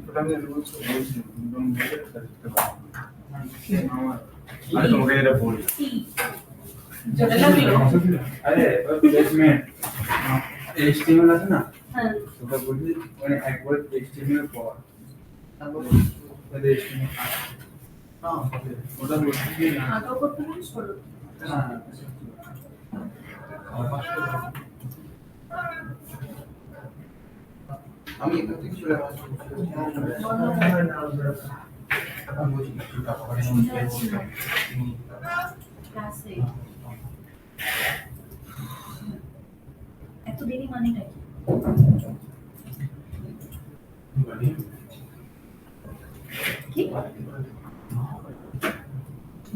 ওটা আমি রুলস বলছি আরে তোমাকে এটা বলি আরে প্লেসমেন্ট HTML আছে না, হ্যাঁ ওটা বলছি মানে একবার HTML পড়া তারপর ওটা HTML ওটা বলছি যে না আগেও করতে পারি সরো। আমি এখান থেকে চলে আসবো। আমি বলছি একটু টাকা পয়সা ক্লাসে এত দেরি মানেটা কি?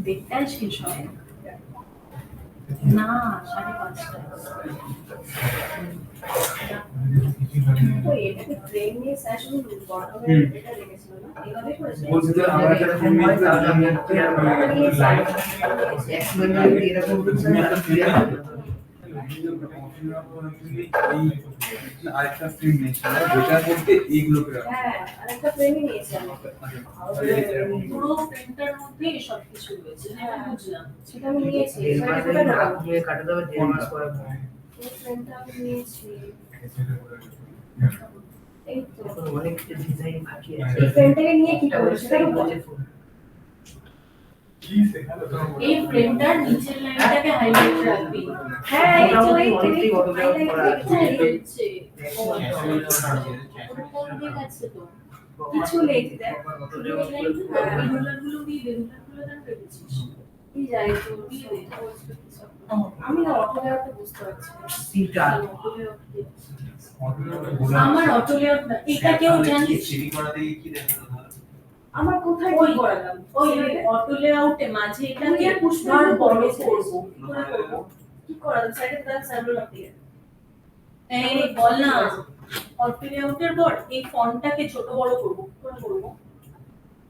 দেখতে শেষ হয় না 5:30। তো এটাকে ট্রেন নিয়ে সেশন বড় এটা লেগেছিল না এইভাবে করেছে বলছি তো আমার একটা ফোন নিয়ে তাহলে আমি একটা লাইভ এক্সপেরিমেন্ট এরকম তুমি একটা ক্লিয়ার আরেকটা ফিল্ম নিয়েছি যেটা বলতে এইগুলোকে হ্যাঁ আরেকটা ট্রেনিং নিয়েছি আমি পুরো প্রিন্টার মধ্যে সবকিছু রয়েছে। হ্যাঁ বুঝলাম। সেটা আমি নিয়েছি সেটা দেড় কোথায় ঢোকাবো মাস নিয়ে কাটে দেবে 1.5 মাস পরে এই ট্রেনটা আমি নিয়েছি এই তো এখন অনেক ডিজাইন বাকি আছে এই ট্রেনটাকে নিয়ে কি করবো সেটা বলবো। এই প্রিন্টার নিচের লাইনটাকে হাইলাইট রাখবি। হ্যাঁ এই তো এই মোটামুটি ট্রেনিং autograph করা কোন দিক আছে তো কিছু নেই দেখ রুলারগুলো দিয়ে দে, রুলারগুলো দাঁড় পেয়েছিস কি জানি তো দিয়ে দে। আমি না অটোমেটিক বুঝতে পারছি না। সিটা আমার অটো লেআউট না, এটা কেউ জানিস? সিঁড়ি করা দিয়ে কি দেখালো তাহলে? আমার কোথায় ওই কি করালাম ওই অটো লেআউটে মাঝে এটাকে তুমি আর পুষ্প ধর বড় করবো করবো। কি করে করবো কি করালাম সাইডে দাঁড় স্যাম্পল দিয়ে এই বল না, অটো লেআউটের পর এই ফন্টটাকে ছোট বড় করবো। করে করবো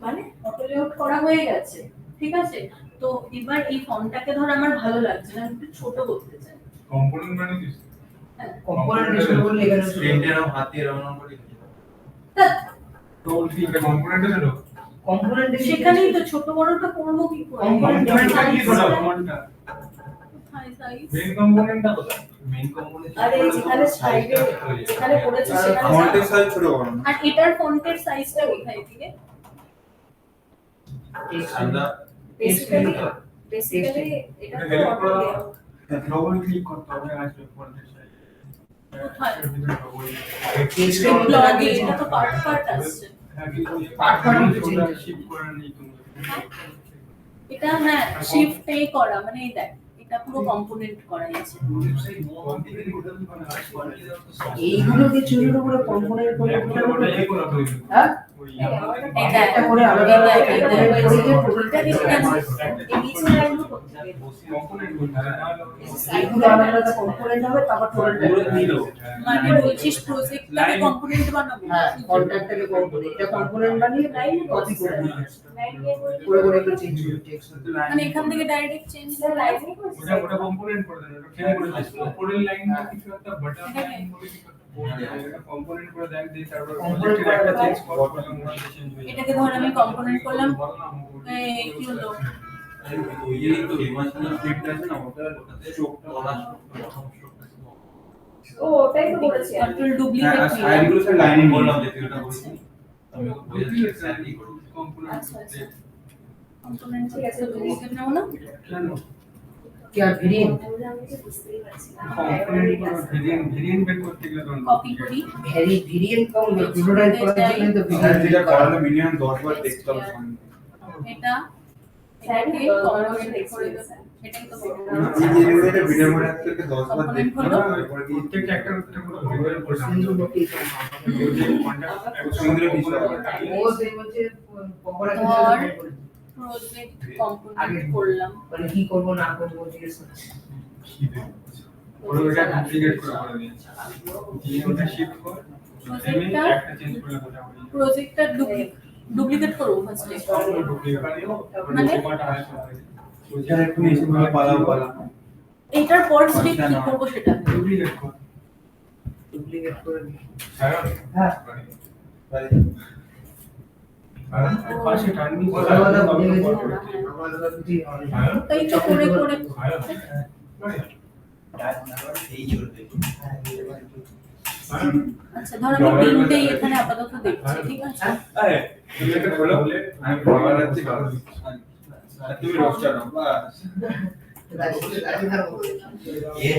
মানে অটো লেআউট করা হয়ে গেছে, ঠিক আছে? তো এবার এই ফন্টটাকে ধর আমার ভালো লাগছে না, আমি একটু ছোট করতে চাই। কম্পোনেন্ট মানে কি হ্যাঁ কম্পোনেন্ট হিসেবে বললে এখানে প্রিন্টে এরকম হাত দিয়ে এরকম করে লিখে দাও। তা তো কি এটা কম্পোনেন্ট ছিল কম্পোনেন্ট সেখানেই তো ছোট বড়টা করবো কি করে? কম্পোনেন্টটা কি করে কম্পোনেন্টটা কোথায় size? মেইন কম্পোনেন্টটা কোথায় মেইন কম্পোনেন্ট আরে যেখানে সাইডে যেখানে পড়েছে সেখানে ফন্টের সাইজ ছোট করো না। আর এটার ফন্টের সাইজটা কোথায় থেকে? আমরা বেসিক্যালি এটা তো অটো ডবল ক্লিক করতে হবে আসলে ফন্টের সাইজ কোথায়? টেক্সট ব্লগে এটা তো পার্ট পার্ট আসছে। শিফট করে নেই তুমি এটা হ্যাঁ শিফট এ করা, মানে এই দেখ এটা পুরো কম্পোনেন্ট করা আছে। এইগুলোকে চুরির উপরে কম্পোনেন্ট করে ওটার উপরে হ্যাঁ এটা একটা করে আলাদা আলাদা এটা করে এটা করে এটা টোটালটা এই নিচে লাইনগুলো করতে হবে। কম্পোনেন্ট বলতে এইগুলো আলাদা আলাদা কম্পোনেন্ট হবে, তারপর টোটাল নিল মানে বলছিস প্রজেক্টটাকে কম্পোনেন্ট বানাবো? হ্যাঁ, কন্ট্রাক্টরে কম্পোনেন্ট, এটা কম্পোনেন্ট বানিয়ে লাইন কপি করে দিই, লাইন দিয়ে করে করে একটু চেঞ্জ করে টেক্সট। মানে এখান থেকে ডাইরেক্ট চেঞ্জ করে লাইনে করে ওটা কম্পোনেন্ট করে দেন, ওটা ফ্রেম করে দিন। উপরের লাইনটা কিছু একটা বাটন লাইন বলে কিছু একটা বলতে হবে, এটা কম্পোনেন্ট করে দেন, দিয়ে তারপর Component প্রজেক্টের একটা করে চেঞ্জ করো, চেঞ্জ হয়ে যাবে। এটাকে ধর আমি কম্পোনেন্ট করলাম, এই কি হলো? ওই তো ইমাজিনারি স্ক্রিপ্ট আছে না, ওটা স্ট্রোকটা ওরা ও ওটাই তো বলেছি আমি। কন্ট্রোল ডুপ্লিকেট নিলাম। সাইডগুলো সব লাইনিং বললাম যে তুই ওটা করিস আমি ওকে বুঝাচ্ছি স্যারই করি কম্পোনেন্ট আচ্ছা আচ্ছা কম্পোনেন্ট ঠিক আছে ডুপ্লিকেট নাও না? কেন কি আর ভেরিয়েন্ট, আমি তো বুঝতেই পারছি না। কম্পোনেন্ট ভেরিয়েন্ট বের করতে গেলে তখন কপি করি। ভেরিয়েন্ট কাউন্ট প্রোটোটাইপ করার জন্য তো স্যার ভেরিয়েন্ট যেটা করানো মিনিমাম 10 বার দেখতে হবে সামনে। এটা এটাকে কম্পোনেন্ট করে দেব। এটাই তো বলবো। এই যে এটা ভিডিও মনে হচ্ছে 10 বার Component দেখতে হলো? হবে, তারপরে প্রত্যেকটা একটা একটা করে ভিডিও করে সামনে যে কন্টাক্ট এক সঙ্গে কিছু হবে। ও সেই বলছে পকোড়া ধর। কিছু করে দিই। প্রজেক্ট কম্পোনেন্ট করলাম। মানে কি করব না করব জিজ্ঞেস করছে। ওটা ডুপ্লিকেট করে দিয়েছে। এই ওটা শিফট কর, এমনি প্রজেক্টটা একটা চেঞ্জ করে কথা বলি। প্রজেক্টটা ডুপ্লিকেট করব ফার্স্টে। মানে ওটা একটু এসে বলে পালাও এটার পর স্টেপ কি করব সেটা। ডুপ্লিকেট কর। ডুপ্লিকেট করে দিই। হ্যাঁ পাশে টার্নিং কথা কথা ভুলে গেছি, আমার কথা বুঝি হয় না। তাই তো করে করে এই চলবে আচ্ছা ধর আমি তিনটেই এখানে আপাতত দেখছি ঠিক আছে। আরে তুমি এটা বলো, আমি বাবার যাচ্ছি কাজ। তুমি রোস্টার নাও বাস। রাজি থাকবো।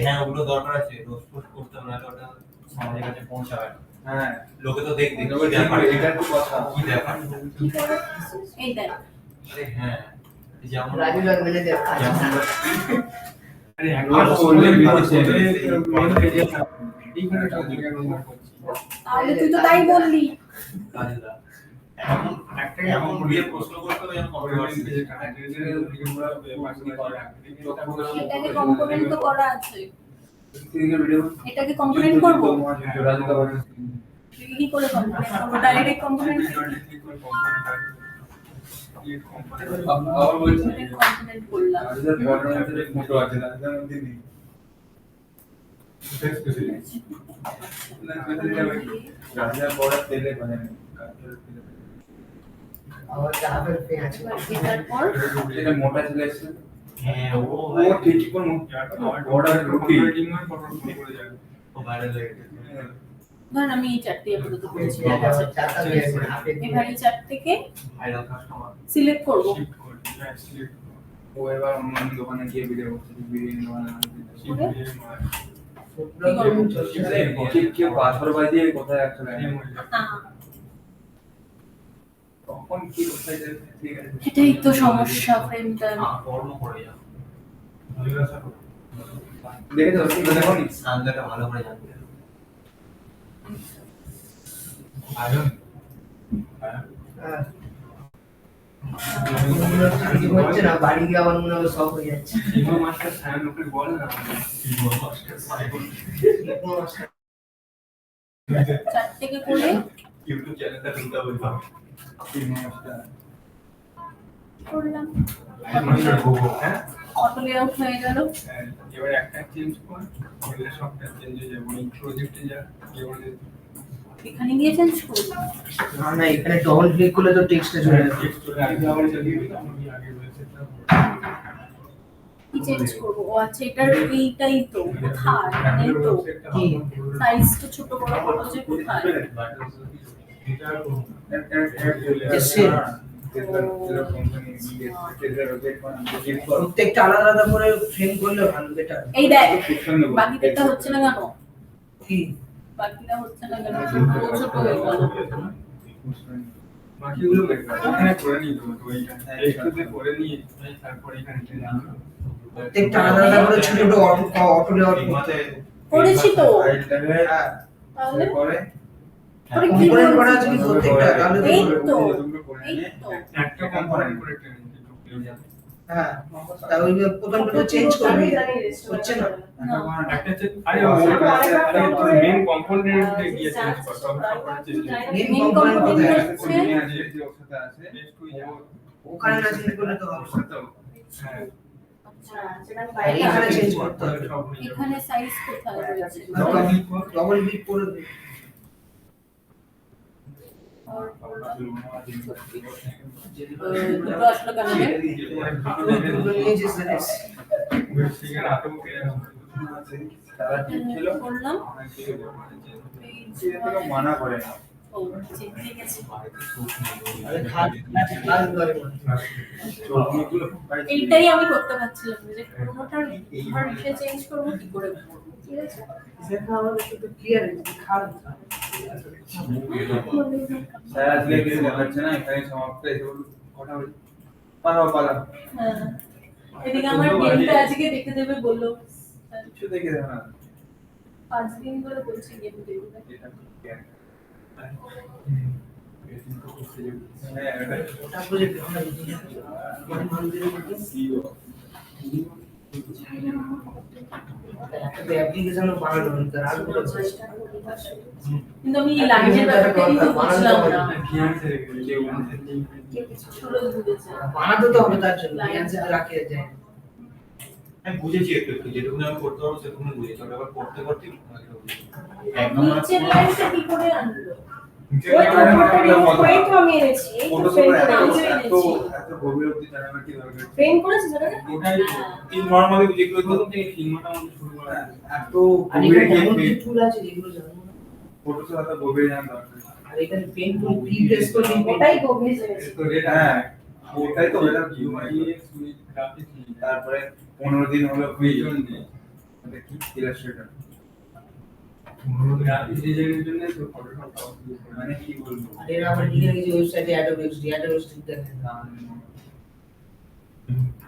হ্যাঁ ওগুলো দরকার আছে রোজ পোস্ট করতে হবে না ওটা সমাজের কাছে পৌঁছাবে না। হ্যাঁ লোকে তো দেখবে এটা কি ব্যাপার এটা একটু কথা। কি ব্যাপার কি করে এই দেখ আরে হ্যাঁ যেমন রাজু লাগবে না দেখ। যেমন আরে একবার করলে বিদেশে মেন পেজে এইখানে টপিক আমরা করছি। তাহলে তুই তো তাই বললি। কাজেদা একটা এমন দিয়ে প্রশ্ন করতে হবে যেন কন্ট্রোভার্সি এটাকে কম্পোনেন্ট তো করা আছে। ভিডিও এটাকে কম্পোনেন্ট করব। রাজু দাবার কি করে কম্পোনেন্ট করব? ডাইরেক্ট কম্পোনেন্ট আবার বলছি কম্পোনেন্ট করলাম। রাজুদার বর্ডার মধ্যে ফটো আছে রাজুদার মধ্যে নেই রাজুদার বর্ডার তেলে বানানো আমার চাপের পে আছে। এটার পর এটা মোটা চলে এসেছে হ্যাঁ ও ও ঠিক কোন বর্ডার রুটি ও ভাইরাল হয়ে গেছে ধর আমি এই চারটে আপাতত করেছি ঠিক চারটা আছে। চারটা দিয়ে আছে হাতে এবার এই চারটেকে ভাইরাল কাস্টমার সিলেক্ট করব। ও এবার অন্য দোকানে গিয়ে ভিডিও করছে বিরিয়ানি বানানো ঠিক কেউ পাথর বাজিয়ে কোথায় একটা তখন কি কোথায় যাবে ঠিক আছে এটাই তো সমস্যা ফ্রেমটা। কর্ম করে যাও দেখে তো দেখো নি সামনেটা ভালো করে জানতে হবে হ্যাঁ। মনে হচ্ছে কিছু হচ্ছে না, বাড়ি গিয়ে আবার মনে হয় সব হয়ে যাচ্ছে। সিনেমা মাস্টার সায়ন ওকে বল না চারটেকে করে ইউটিউব চ্যানেলটা খুলতে হবে সিনেমা মাস্টার করলাম। হ্যাঁ অটো লেআউট হয়ে গেল। এবার একটা চেঞ্জ কর করলে সবটা চেঞ্জ হয়ে যাবে ওই প্রজেক্টে যা এবারে এখানে গিয়ে চেঞ্জ করব। না না, এখানে ডবল ক্লিক করলে তো টেক্সটে চলে যাবে। টেক্সট করে আগে আবার চালিয়ে দিলাম আমি আগে বলেছি কি চেঞ্জ করব? ও আচ্ছা এটার এইটাই তো কোথায় এই তো কি সাইজটা ছোট বড় করব যে কোথায়। প্রত্যেকটা আলাদা আলাদা করে ফ্রেম করলে ভালো, বেটার। এই দেখ বাকিটা হচ্ছে না কেন? কি বাকিটা হচ্ছে না কেন? ছোট হয়ে গেল। বাকিগুলো এখানে করে নিই তো ওইটা একটুতে করে নিয়ে তারপর এখানে চলে আসবো প্রত্যেকটা আলাদা আলাদা করে ছোট ছোট অটো লেআউট করতে হবে। করেছি তো। হ্যাঁ, তাহলে পরে পরে কি কম্পোনেন্ট করা বলছিস? আছে কি প্রত্যেকটা, তাহলে এই দেখো। তো দুটো করে এই নিয়ে তো একটা কম্পোনেন্ট করে টেনে দিই হ্যাঁ তা ওই প্রথমটা তো চেঞ্জ করবি হচ্ছে না না একটা চেক আরে আরে মেন কম্পোনেন্ট দিয়ে চেঞ্জ করতে হবে তারপরে change main Main component component কোথায় আছে? হচ্ছে যে ওর সাথে আছে ওখানে না চেঞ্জ করলে তো হবে না। তো হ্যাঁ আর এখানে চেঞ্জ করতে হবে এখানে সাইজ কোথায় রয়েছে ডবল ক্লিক করে দে। দুটো আসলো কেন দুটো নিয়েছিস না রেস। করলাম মানা করে না ও ঠিক আছে আরে কাজ করে বল। এইটাই আমি করতে পারছিলাম না যে কোনোটার ধর সে চেঞ্জ করবো কি করে করবো ঠিক আছে সেটা আমাদের তো ক্লিয়ার আছে খারাপ স্যার আজকে কিছু দেখাচ্ছে না এখানে সমাপ্ত এসে বলুন কথা বলি পালা হ্যাঁ এদিকে আমার গেমটা আজকে দেখে দেবে বললো কিছু দেখে দেবে না 5 দিন ধরে বলছি গেম দেখবে এটা হ্যাঁ এটা ওটা প্রজেক্ট আমরা কোন মন্দিরে সিও একটা অ্যাপ্লিকেশন বানানো তার আর পুরো কিন্তু আমি লাইনের ব্যাপারটা কিন্তু বুঝলাম না ছোট বুঝেছে বানাতে তো হবে তার জন্য অ্যান্সার রাখে যায় আমি বুঝেছি একটু যেটুকু আমি করতে পারবো সেটুকু বুঝেছি ওটা আবার করতে করতে এক নম্বর নিচের লাইনটা কি করে আনলো ওই তো পয়েন্ট আমি এনেছি এই তো এত গভীর অবধি জানা না কি দরকার ফ্রেম করেছিস ওটা ওটাই কি নরমালি যেগুলো প্রথম থেকে ফিল্মটা আমাদের শুরু করা এত আর গভীরে এখানে এমন গিয়ে কিছু টুল আছে যেগুলো জানো না ফটো তো এত গভীরে জানা দরকার আর এখানে পেন টুল প্রিভিয়াস করে ওটাই গভীর জেনেছি তো হ্যাঁ ওটাই তো ওটা ইউআইএক্স উইথ গ্রাফিক্স তারপরে 15 দিন হলো ভিজন নিয়ে মানে কি ইলাস্ট্রেটর গ্রাফিক্স ডিজাইনের জন্য তো ফটোশপ মানে কি বলবো আর এর আবার লিখে রেখেছি ওয়েবসাইটে অ্যাডোবি এক্সডি দেখেন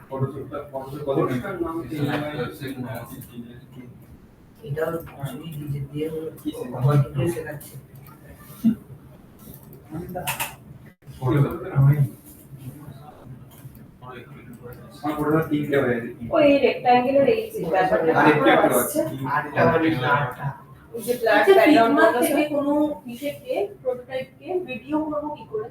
ফটোশপ কত এটাও চুরি দিয়ে কি কন্ট্রোল শেখাচ্ছে আমার ফটোটা তিনটে হয়ে গেছে ওই রেক্ট্যাঙ্গুলার এই ব্যাপারটা আরেকটা একটু আছে আছে আটটা মানে আটটা এই যে ব্ল্যাক আচ্ছা ফিল্মার ব্যাকগ্রাউন্ড থেকে কোনো ইফেক্টকে প্রোটোটাইপকে ভিডিও করবো কি করে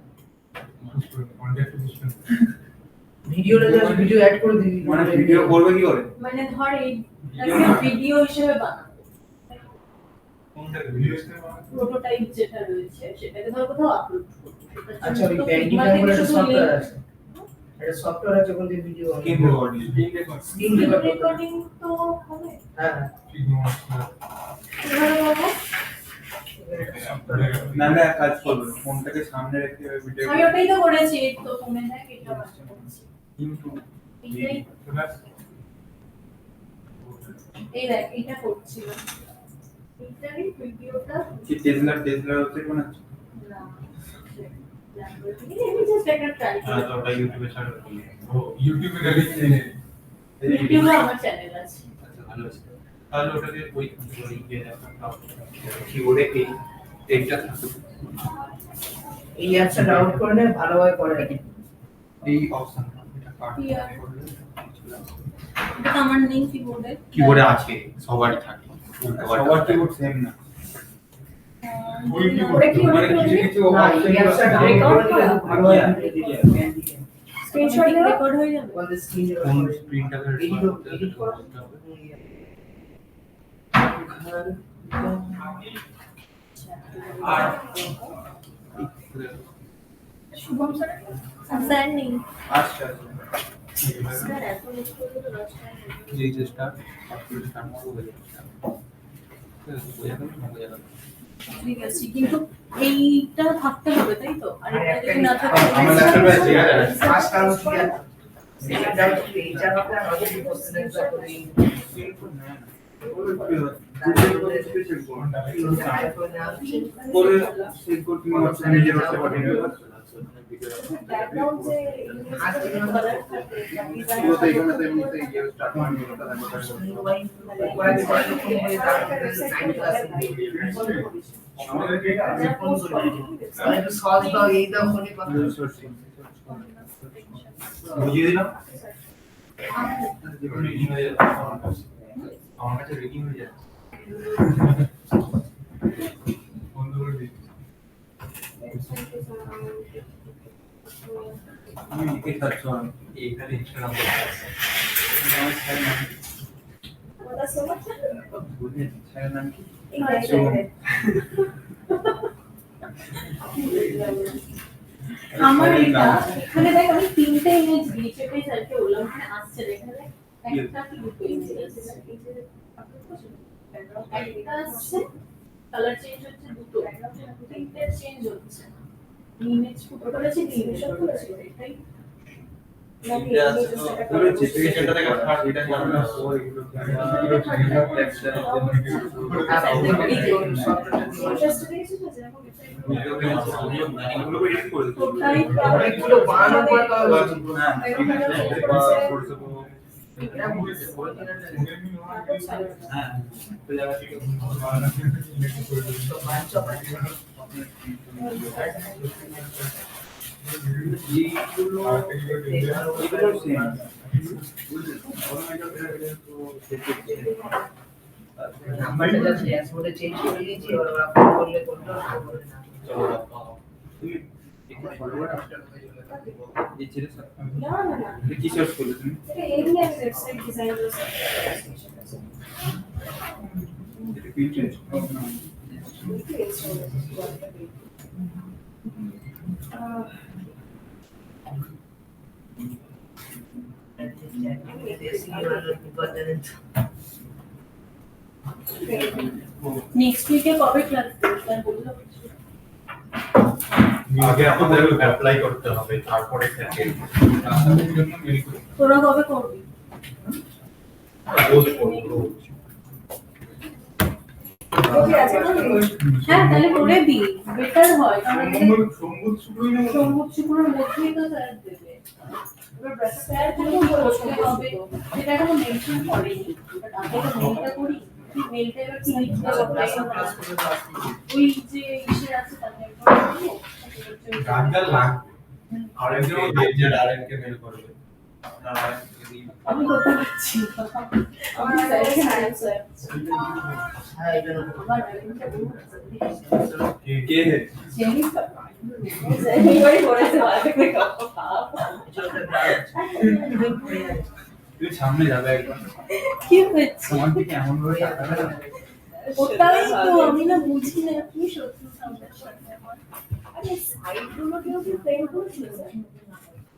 ভিডিওটা জাস্ট ভিডিও অ্যাড করে দিবি মানে ভিডিও করবে কি করে মানে ধর এইটাকে ভিডিও হিসেবে বানাবো প্রোটোটাইপ যেটা রয়েছে সেটাকে ধর কোথাও আপলোড করবো আচ্ছা ওই প্যান্টিকার বলে একটা সফটওয়্যার আছে এটা সফটওয়্যার আছে কোন video screen recording screen record recording তো হবে হ্যাঁ কিভাবে করবো না না এক কাজ করবে ফোনটাকে সামনে রেখে ভিডিও আমি ওটাই তো করেছি এই তো ফোনে দেখ এটা বানাতে করছি কিন্তু এইটাই এই দেখ এটা করছিলাম এইটারই ভিডিওটা কি টেসলার হচ্ছে মানে না আমি জাস্ট একটা ট্রাই তো ওটা ইউটিউবে ছাড়ো ইউটিউবে রিলিজ ইউটিউবে আমার চ্যানেল আছে আচ্ছা ভালো আছে তাহলে ওটাকে ওই কিবোর্ডে এইটা থাকবে এই অ্যাপসটা ডাউনলোড করে নে ভালোভাবে করে এই অপশন এটা কাট Yeah. করলে এটা তো আমার নেই কিবোর্ডে কিবোর্ডে আছে সবারই থাকে সবার কিবোর্ড সেম না ওই ওটা কি মানে কিছু কিছু না এই অ্যাপসটা ডাউনলোড করে দিলে ভালোভাবে ভিডিও দিবে স্ক্রিনশট নিয়ে রেকর্ড হয়ে যাবে কোন স্ক্রিন কোন স্ক্রিনটাকে এডিট করো শুভম স্যার স্যার নেই আচ্ছা স্যার এত লেট করে তো রাস্তায় এই যে স্টার্ট আপলোড স্টার্ট হয়ে যাবে ঠিক আছে কিন্তু এইটা থাকতে হবে তাই তো আর এটা যদি না থাকে আমার ল্যাপটপে আছে ফার্স্ট টাইম কি সেকেন্ড টাইম কি এই জায়গাটা আমাদের কোশ্চেন করে করে সেই কোড তুমি হচ্ছে নিজের হচ্ছে পাঠিয়ে দেবে ব্যাকগ্রাউন্ড যে কালার থাকে পুরো তো এখানে তো এমনিতে ইয়ে স্টার্ট মানে কথা বুঝিয়ে দিলাম রিডিং হয়ে যাচ্ছে আমার কাছে রিডিং হয়ে যাচ্ছে বন্ধ করে দিই আমি লিখে থাকছো এইখানে ইনস্টাগ্রাম করতে আছে আমার স্যার নাম ওটা সময় বুঝে স্যার নাম কি আমার এটা এখানে দেখ আমি তিনটে ইমেজ দিয়েছি পেজ আর কি বললাম মানে আসছে এখানে একটা কি দুটো ইমেজ আছে একটা আসছে কালার চেঞ্জ হচ্ছে দুটো তিনটে চেঞ্জ হচ্ছে ইমেজ ফুটো করেছে ইমেজ সব করেছে এটাই পুরো জিপিএসটা থেকে ফার্স্ট এটা জানা ওর এগুলো অনেকগুলো বানানো পরে তো নাম্বারটা জাস্ট ড্যাশবোর্ডে চেঞ্জ করে দিয়েছি আর ওরা ফোন করলে কোনটা হবে না তুমি একটু ফলো করো এই ছেলে স্যার না না না কি সার্চ করলে তুমি এটা এরিয়া ওয়েবসাইট ডিজাইনার এটা কি চেঞ্জ নেক্সট উইকে কবে ক্লাস দেবেন বললো আগে আমাদের অ্যাপ্লাই করতে হবে তারপরে থেকে তোরা কবে করবি রোজ করবো হ্যাঁ তাহলে করে দি বেটার হয় কারণ সম্বুধ শুরুই না সম্ভব শুক্রের মধ্যেই তো স্যার দেবে এবার স্যার কোনো করতে হবে সেটা এখনো মেনশন করেনি বাট আগে তো মেলটা করি কি মেলটা এবার কি লিখতে হবে ওই যে ইসে আছে তাদের গানটা লাগবে আর একজন জেড আরএনকে মেল করবে আপনার আরএনকে দিই আমি করতে পারছি না। আমার স্যারকে আনসার হ্যাঁ এটা আবার কে হে জেনিস এইবারই করেছে আগে কথা তুই সামনে যাবে একবার কি হচ্ছে তোমার দিকে এমন ভাবে তাকাবে না ওটাই তো আমি না বুঝি না কি সত্যি সামনে আরে সাইড গুলো কেউ কি ফ্রেম করছিল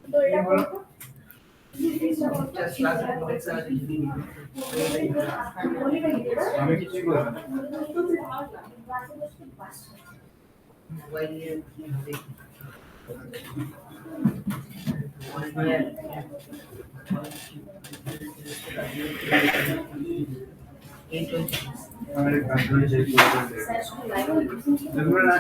তো এটা করো জাস্ট ক্লাস করে আমি কিছুই করব না মোবাইল নিয়ে কি হবে আমার কান্ট্রোলে যাই করতে দেখো না এগুলো না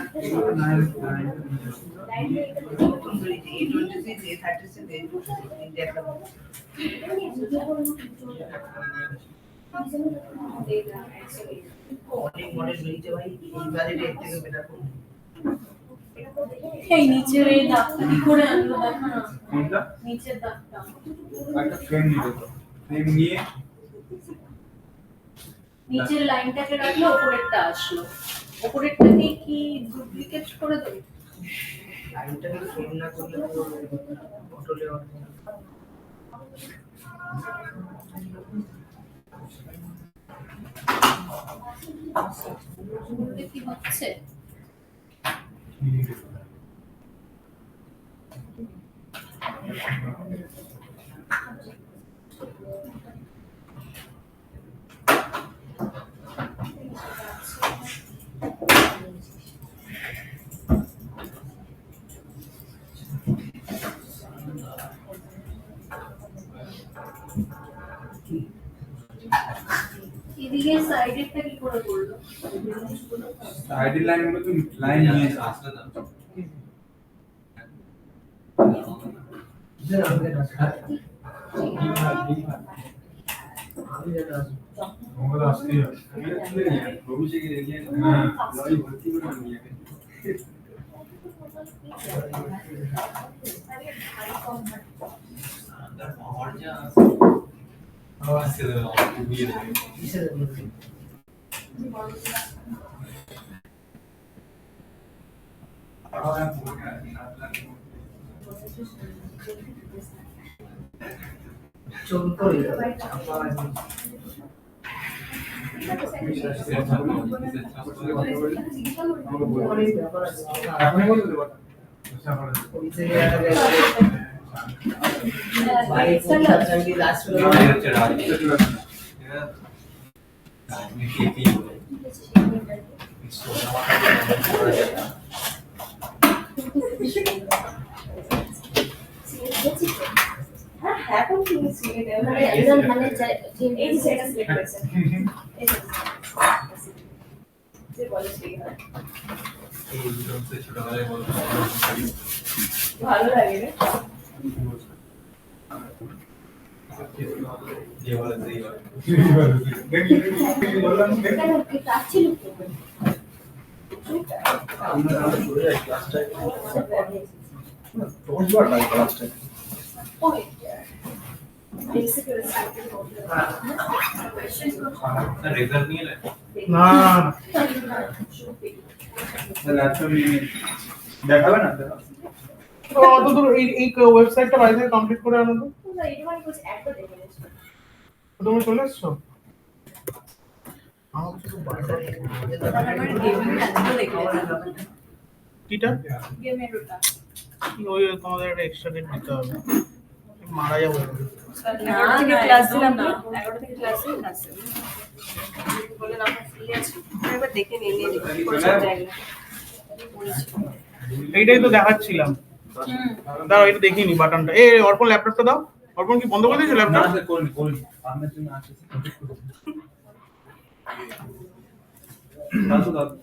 অনেক মডেল নিতে ভাই এই বাজেটে এর থেকে বেটার করুন এই নিচের এই দাগটা কি করে আনলো দেখা না কোনটা নিচের দাগটা একটা ফ্রেম নিতে তো ফ্রেম নিয়ে নিচের লাইনটাকে রাখলে উপরেরটা আসলো উপরেরটাকে কি ডুপ্লিকেট করে দেবো লাইনটাকে ফ্রেম না করলে তো ফটোলে কি হচ্ছে এদিকে সাইডেরটা কি করে করলো সাইডের লাইনগুলো তো লাইন নিয়ে আসতে দাও আমাদের আসতে হবে ভবিষ্যতে দেখি না লরি ভর্তি করে নিয়ে তার পাওয়ার যা আছে দিয়ে দেবে কিসের চোখ করে অনেক ব্যাপার আছে এখনই বলতে দেবো ওই থেকে বাইরে চাকরি লাস্ট না করে হচ্ছে রাত রাজনীতি কি বলে সোনা হ্যাঁ হ্যাঁ কোন কি সিলেক্ট মানে একদম মানে এই যে সেটা সিলেক্ট করেছে এই যে বলে ঠিক হয় এই দুটো ছোটবেলায় বলতো ভালো লাগে রে যে বলে সেই বলে বললাম কেন কি কাজ ছিল কি আমরা চলে যাই ক্লাসটায় তখন কি আর লাগে ক্লাসটায় ওই বেসিক না রেজাল্ট নিয়ে এলে না ল্যাপটপ নিয়ে দেখাবে না দেখাবে তো অত দূর এই ওয়েবসাইটটা বাইরে কমপ্লিট করে আনো তো তোমরা এটা মানে কিছু একটা দেখে নিচ্ছ তুমি চলে এসছো কিটা গেমের ওটা ওই তোমাদের একটা এক্সট্রা ডেট দিতে হবে মারা যাবো না থেকে না ক্লাস একদম দিলাম না। না 11 থেকে ক্লাস দিলাম না বলেন আমরা ফ্রি আছি একবার দেখে নিয়ে নিয়ে দেখি কোন জায়গায় এইটাই তো দেখাচ্ছিলাম দাঁড়াও এটা দেখিনি বাটনটা এ অর্পণ ল্যাপটপটা দাও অর্পণ কি বন্ধ করে দিয়েছো ল্যাপটপ না করি করি আপনার জন্য আসছে দাদু দাদু